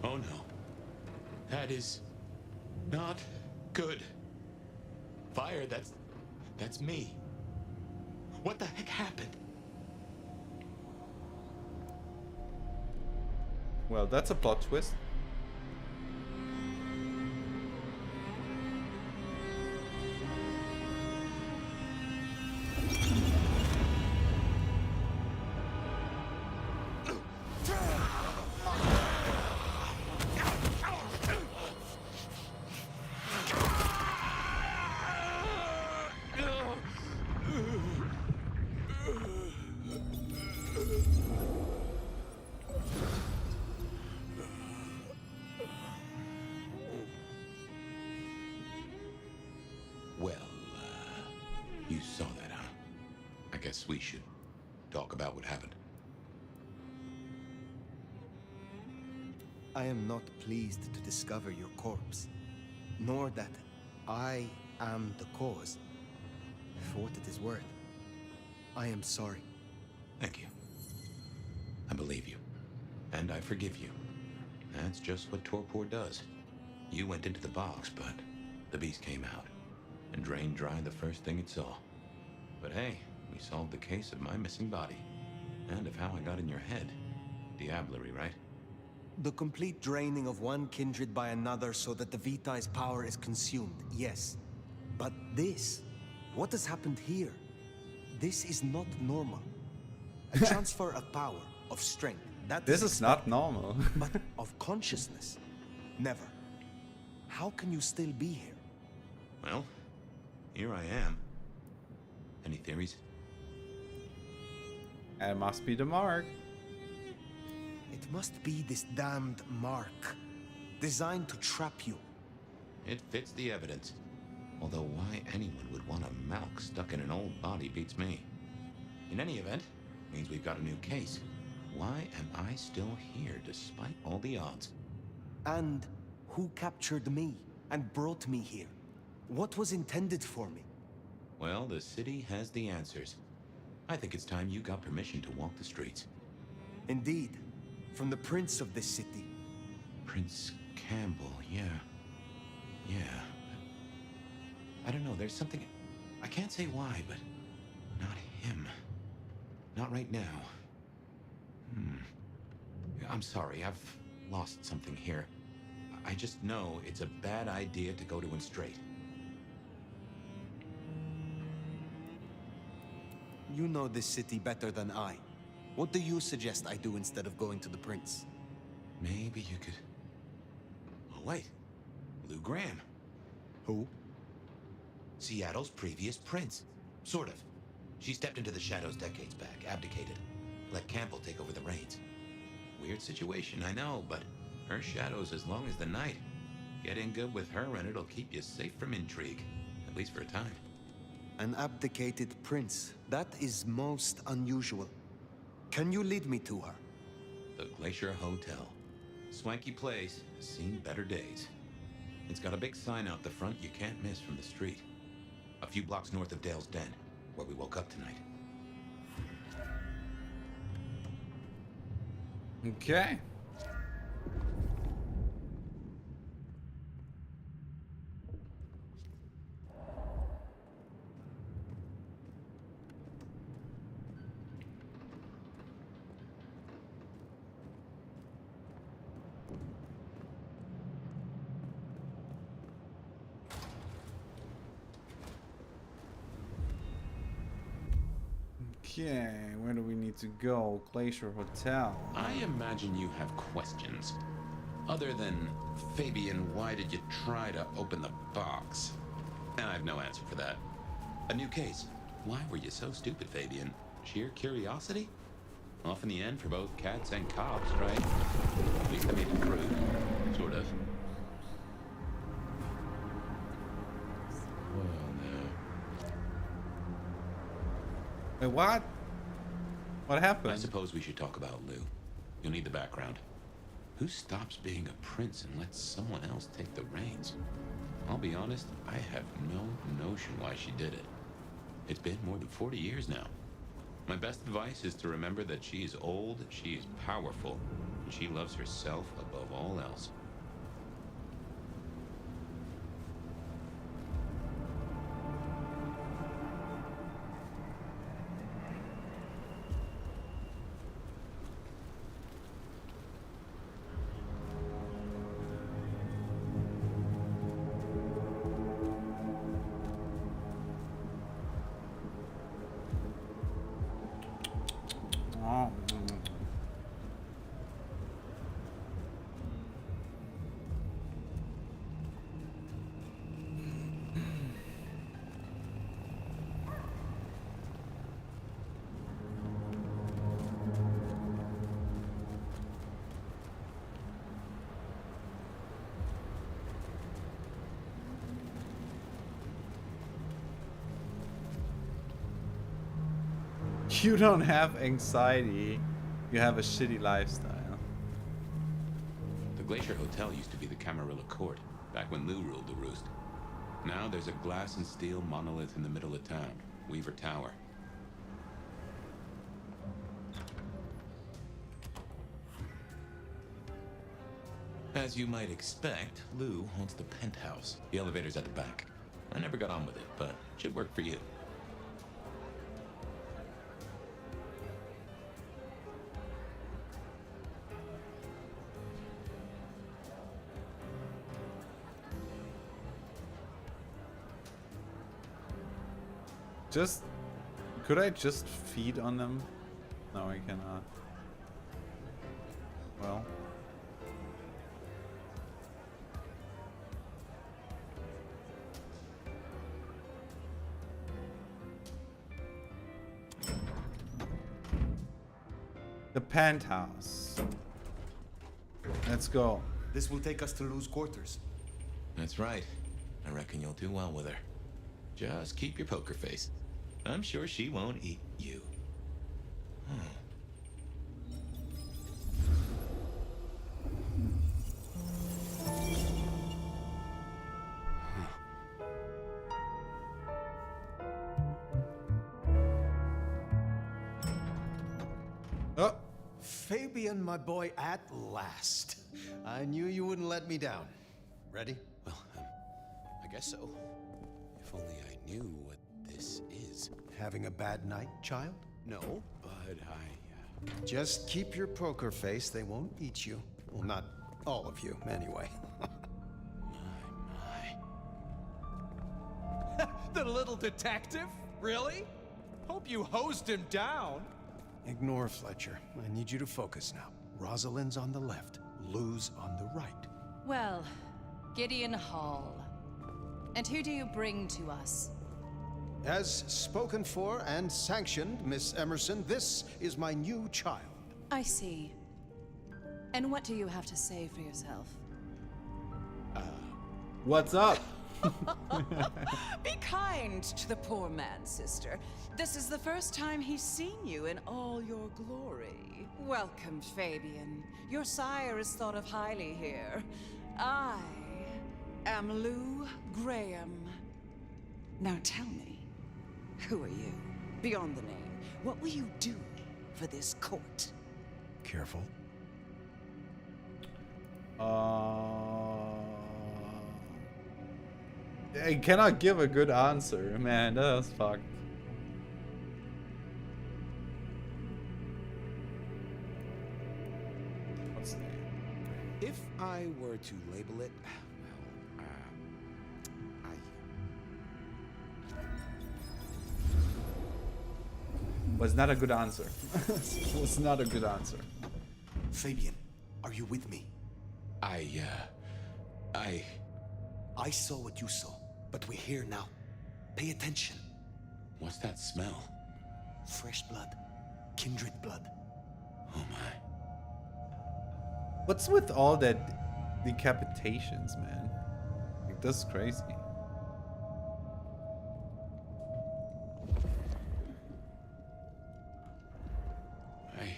Oh no. That is not good. Fire, that's me. What the heck happened? Well, that's a plot twist. Well, you saw that, huh? I guess we should talk about what happened. I am not pleased to discover your corpse, nor that I am the cause. For what it is worth, I am sorry. Thank you. I believe you. And I forgive you. That's just what torpor does. You went into the box, but the beast came out and drained dry the first thing it saw. But hey, we solved the case of my missing body. And of how I got in your head. Diablerie, right? The complete draining of one kindred by another so that the Vitae's power is consumed, yes. But this, what has happened here? This is not normal. A transfer of power, of strength, that This is not normal. but of consciousness, never. How can you still be here? Well, here I am. Any theories? It must be the mark. It must be this damned mark, designed to trap you. It fits the evidence. Although why anyone would want a Malk stuck in an old body beats me. In any event, means we've got a new case. Why am I still here despite all the odds? And who captured me and brought me here? What was intended for me? Well, the city has the answers. I think it's time you got permission to walk the streets. Indeed, from the prince of this city. Prince Campbell, yeah. I don't know, there's something... I can't say why, but... not him. Not right now. I'm sorry, I've lost something here. I just know it's a bad idea to go to him straight. You know this city better than I. What do you suggest I do instead of going to the prince? Maybe you could... Oh, wait. Lou Graham. Who? Seattle's previous prince. Sort of. She stepped into the shadows decades back, abdicated. Let Campbell take over the reins. Weird situation, I know, but her shadow's as long as the night. Get in good with her and it'll keep you safe from intrigue. At least for a time. An abdicated prince. That is most unusual. Can you lead me to her? The Glacier Hotel. Swanky place, has seen better days. It's got a big sign out the front you can't miss from the street. A few blocks north of Dale's Den, where we woke up tonight. Okay. Okay, where do we need to go? Glacier Hotel. I imagine you have questions. Other than, Fabian, why did you try to open the box? And I have no answer for that. A new case. Why were you so stupid, Fabian? Sheer curiosity? Off in the end for both cats and cops, right? At least I made it through. Sort of. Wait, what? What happened? I suppose we should talk about Lou. You'll need the background. Who stops being a prince and lets someone else take the reins? I'll be honest, I have no notion why she did it. It's been more than 40 years now. My best advice is to remember that she is old, she is powerful, and she loves herself above all else. You don't have anxiety. You have a shitty lifestyle. The Glacier Hotel used to be the Camarilla Court, back when Lou ruled the roost. Now there's a glass and steel monolith in the middle of town, Weaver Tower. As you might expect, Lou owns the penthouse. The elevator's at the back. I never got on with it, but it should work for you. Just... could I just feed on them? No, I cannot. Well... the penthouse. Let's go. This will take us to Lou's quarters. That's right. I reckon you'll do well with her. Just keep your poker face. I'm sure she won't eat you. Oh, Fabian, my boy, at last. I knew you wouldn't let me down. Ready? Well, I guess so. If only I knew what this is. Having a bad night, child? No, but I... Just keep your poker face. They won't eat you. Well, not all of you, anyway. The little detective? Really? Hope you hosed him down. Ignore Fletcher. I need you to focus now. Rosalind's on the left. lose on the right. Well, Gideon Hall. And who do you bring to us? As spoken for and sanctioned, Miss Emerson, this is my new child. I see. And what do you have to say for yourself? What's up? Be kind to the poor man, sister. This is the first time he's seen you in all your glory. Welcome, Fabian. Your sire is thought of highly here. I am Lou Graham. Now tell me, who are you? Beyond the name, what will you do for this court? Careful. I cannot give a good answer, man. That was fucked. What's the name? If I were to label it, well, Was not a good answer. Was not a good answer. Fabian, are you with me? I saw what you saw, but we're here now. Pay attention. What's that smell? Fresh blood. Kindred blood. Oh my. What's with all that decapitations, man? Like, that's crazy. I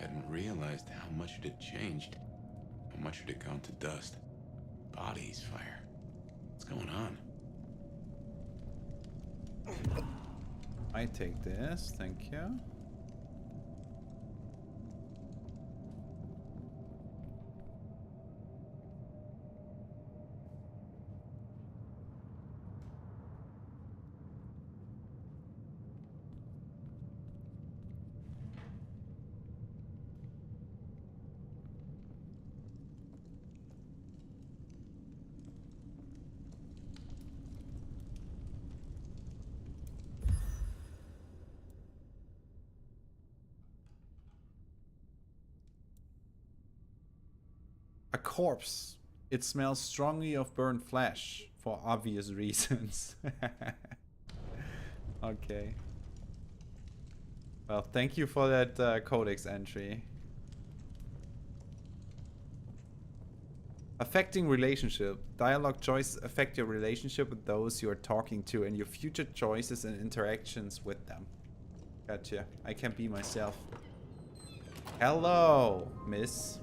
hadn't realized how much it had changed. How much it had gone to dust. Bodies, fire. What's going on? I take this, thank you. A corpse. It smells strongly of burnt flesh for obvious reasons. Okay. Well, thank you for that codex entry. Affecting relationship. Dialogue choices affect your relationship with those you are talking to and your future choices and interactions with them. Gotcha. I can be myself. Hello, miss.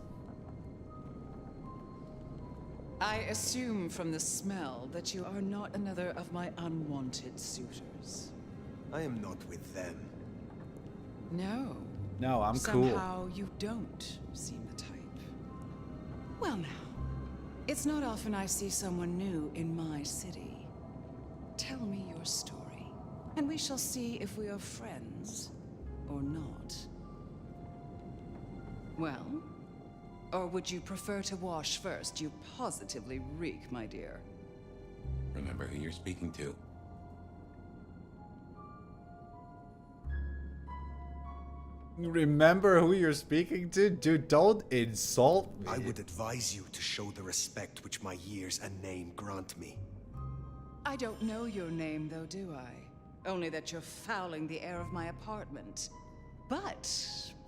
I assume from the smell that you are not another of my unwanted suitors. I am not with them. No. No, I'm cool. Somehow you don't seem the type. Well now, it's not often I see someone new in my city. Tell me your story, and we shall see if we are friends or not. Well? Or would you prefer to wash first? You positively reek, my dear. Remember who you're speaking to. Remember who you're speaking to? Dude, don't insult me. I would advise you to show the respect which my years and name grant me. I don't know your name, though, do I? Only that you're fouling the air of my apartment. But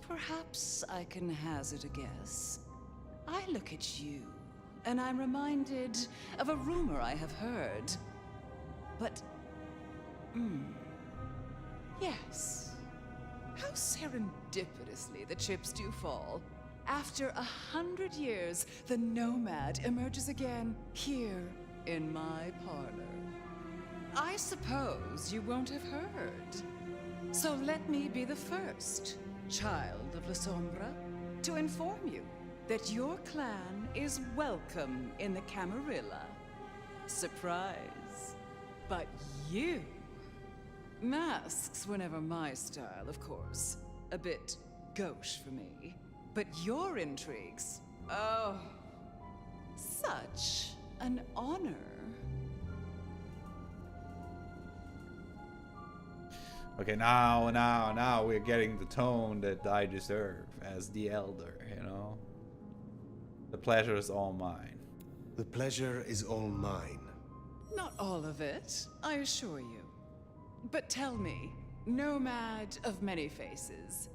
perhaps I can hazard a guess. I look at you, and I'm reminded of a rumor I have heard. But, yes. How serendipitously the chips do fall. After 100 years, the nomad emerges again here in my parlor. I suppose you won't have heard. So let me be the first, child of La Sombra, to inform you that your clan is welcome in the Camarilla. Surprise. But you... Masks were never my style, of course. A bit gauche for me. But your intrigues... Oh... Such an honor. Okay, now we're getting the tone that I deserve as the elder, you know? The pleasure is all mine. The pleasure is all mine. Not all of it, I assure you. But tell me, nomad of many faces,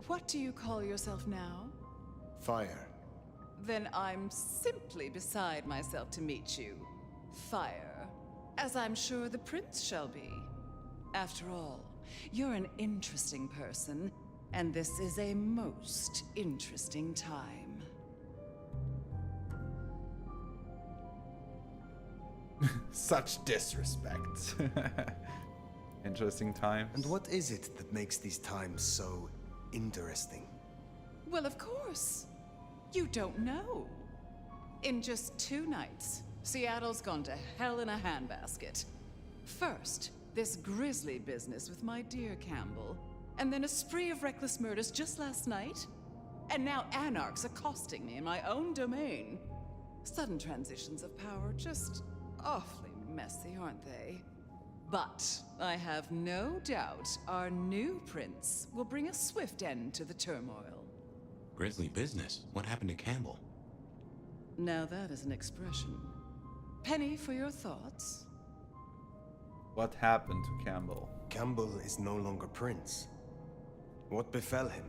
what do you call yourself now? Fire. Then I'm simply beside myself to meet you. Fire. As I'm sure the prince shall be. After all, you're an interesting person, and this is a most interesting time. Such disrespect. Interesting times. And what is it that makes these times so interesting? Well, of course. You don't know. In just 2 nights, Seattle's gone to hell in a handbasket. First, this grisly business with my dear Campbell, and then a spree of reckless murders just last night, and now anarchs accosting me in my own domain. Sudden transitions of power, just awfully messy, aren't they? But I have no doubt our new prince will bring a swift end to the turmoil. Grisly business. What happened to Campbell? Now that is an expression. Penny, for your thoughts? What happened to Campbell? Campbell is no longer prince. What befell him?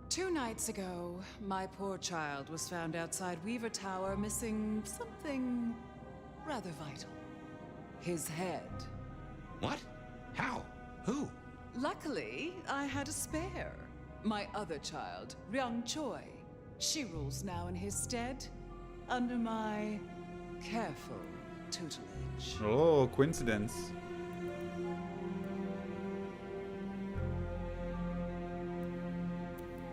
2 nights ago, my poor child was found outside Weaver Tower missing something rather vital. His head. What? How? Who? Luckily, I had a spare. My other child, Ryung Choi. She rules now in his stead, under my careful tutelage. Oh, coincidence.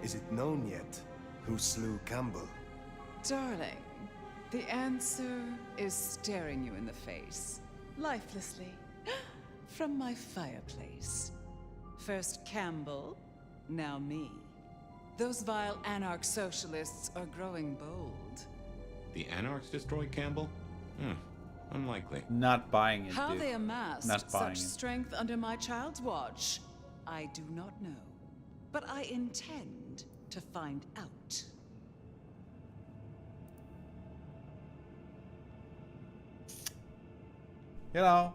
Is it known yet who slew Campbell? Darling, the answer is staring you in the face, lifelessly, from my fireplace. First Campbell, now me. Those vile anarch socialists are growing bold. The anarchs destroyed Campbell? Unlikely. Not buying it, How dude. they amassed Not buying such it. strength under my child's watch, I do not know. But I intend to find out. You know,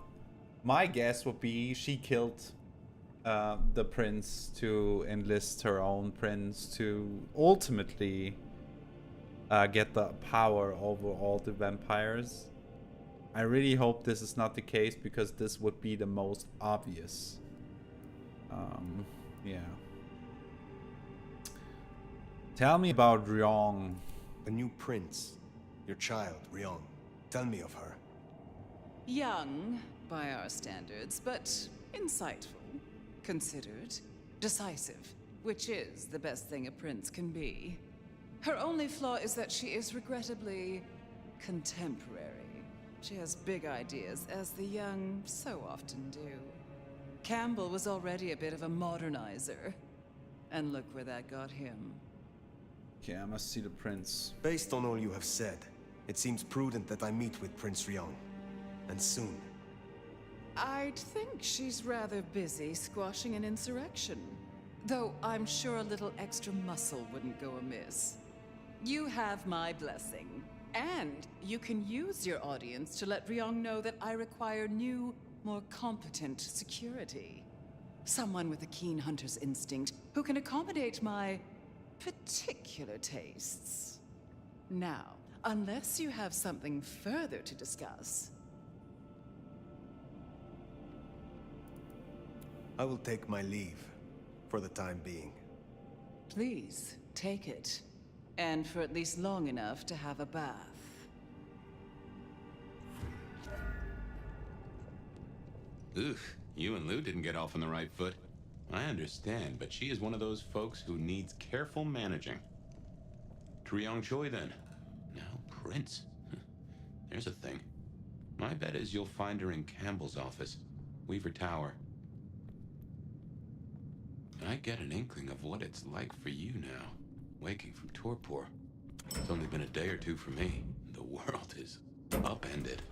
my guess would be she killed the prince to enlist her own prince to ultimately get the power over all the vampires. I really hope this is not the case, because this would be the most obvious. Yeah. Tell me about Ryong. The new prince. Your child, Ryong. Tell me of her. Young, by our standards, but insightful, considered, decisive, which is the best thing a prince can be. Her only flaw is that she is regrettably contemporary. She has big ideas, as the young so often do. Campbell was already a bit of a modernizer, and look where that got him. Okay, I must see the prince. Based on all you have said, it seems prudent that I meet with Prince Ryong. And soon. I'd think she's rather busy squashing an insurrection. Though I'm sure a little extra muscle wouldn't go amiss. You have my blessing. And you can use your audience to let Ryong know that I require new, more competent security. Someone with a keen hunter's instinct who can accommodate my particular tastes. Now, unless you have something further to discuss. I will take my leave, for the time being. Please, take it. And for at least long enough to have a bath. Oof, you and Lou didn't get off on the right foot. I understand, but she is one of those folks who needs careful managing. Ryong Choi, then. Now Prince. There's a thing. My bet is you'll find her in Campbell's office, Weaver Tower. I get an inkling of what it's like for you now, waking from torpor. It's only been a day or two for me. The world is upended.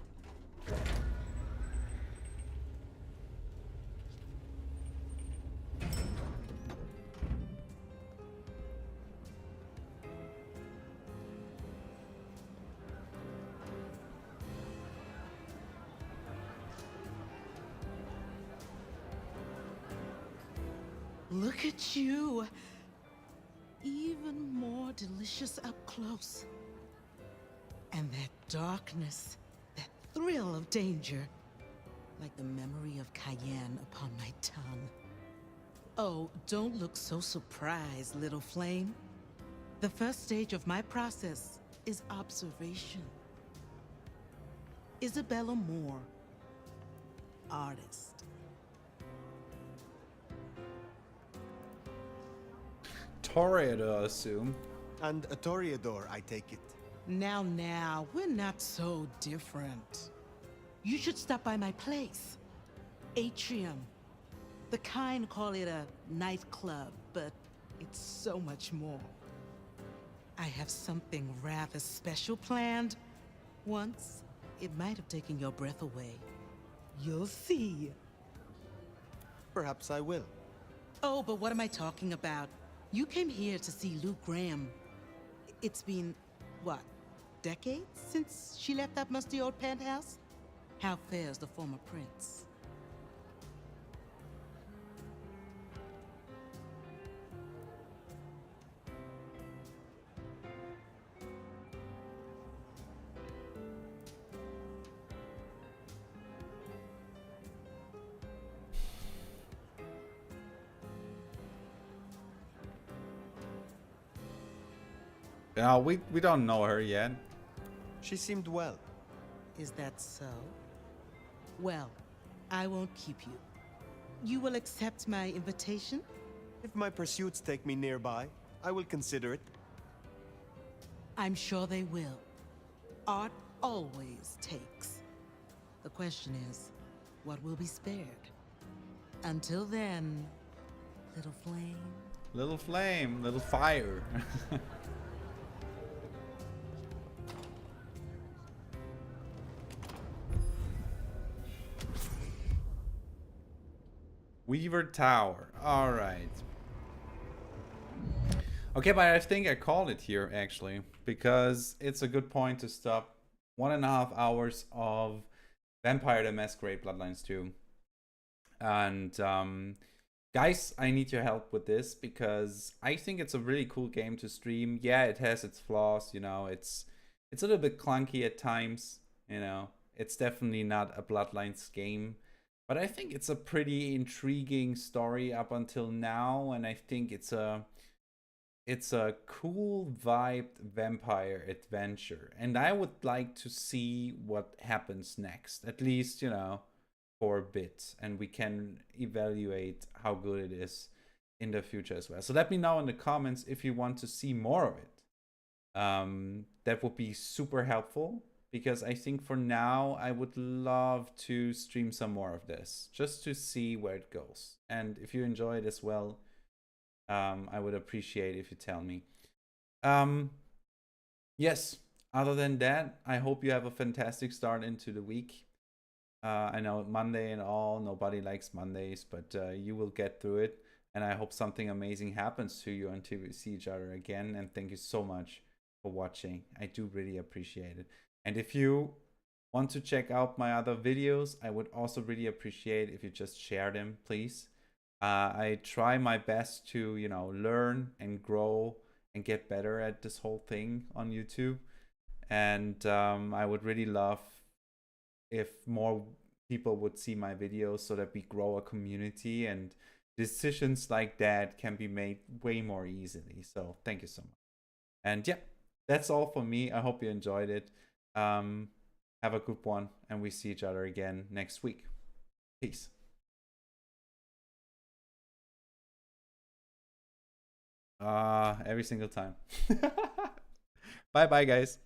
Look at you. Even more delicious up close. And that darkness, that thrill of danger, like the memory of Cayenne upon my tongue. Oh, don't look so surprised, little flame. The first stage of my process is observation. Isabella Moore, artist. Toreador, I assume. And a Toreador, I take it. Now, we're not so different. You should stop by my place. Atrium. The kind call it a nightclub, but it's so much more. I have something rather special planned. Once, it might have taken your breath away. You'll see. Perhaps I will. Oh, but what am I talking about? You came here to see Lou Graham. It's been, what, decades since she left that musty old penthouse? How fares the former prince? Yeah, we don't know her yet. She seemed well. Is that so? Well, I won't keep you. You will accept my invitation? If my pursuits take me nearby, I will consider it. I'm sure they will. Art always takes. The question is, what will be spared? Until then, little flame. Little flame, little fire. Weaver Tower. All right. Okay, but I think I called it here actually because it's a good point to stop. 1.5 hours of Vampire the Masquerade Bloodlines 2. And guys, I need your help with this because I think it's a really cool game to stream. Yeah, it has its flaws, you know, it's a little bit clunky at times, you know. It's definitely not a Bloodlines game. But I think it's a pretty intriguing story up until now, and I think it's a cool vibed vampire adventure. And I would like to see what happens next, at least, you know, for a bit, and we can evaluate how good it is in the future as well. So let me know in the comments if you want to see more of it. That would be super helpful. Because I think for now, I would love to stream some more of this, just to see where it goes. And if you enjoy it as well, I would appreciate if you tell me. Yes, other than that, I hope you have a fantastic start into the week. I know Monday and all, nobody likes Mondays, but you will get through it. And I hope something amazing happens to you until we see each other again. And thank you so much for watching. I do really appreciate it. And if you want to check out my other videos, I would also really appreciate if you just share them, please. I try my best to, you know, learn and grow and get better at this whole thing on YouTube. And I would really love if more people would see my videos so that we grow a community and decisions like that can be made way more easily. So thank you so much. And yeah, that's all for me. I hope you enjoyed it. Have a good one, and we see each other again next week. Peace. Every single time. Bye bye, guys.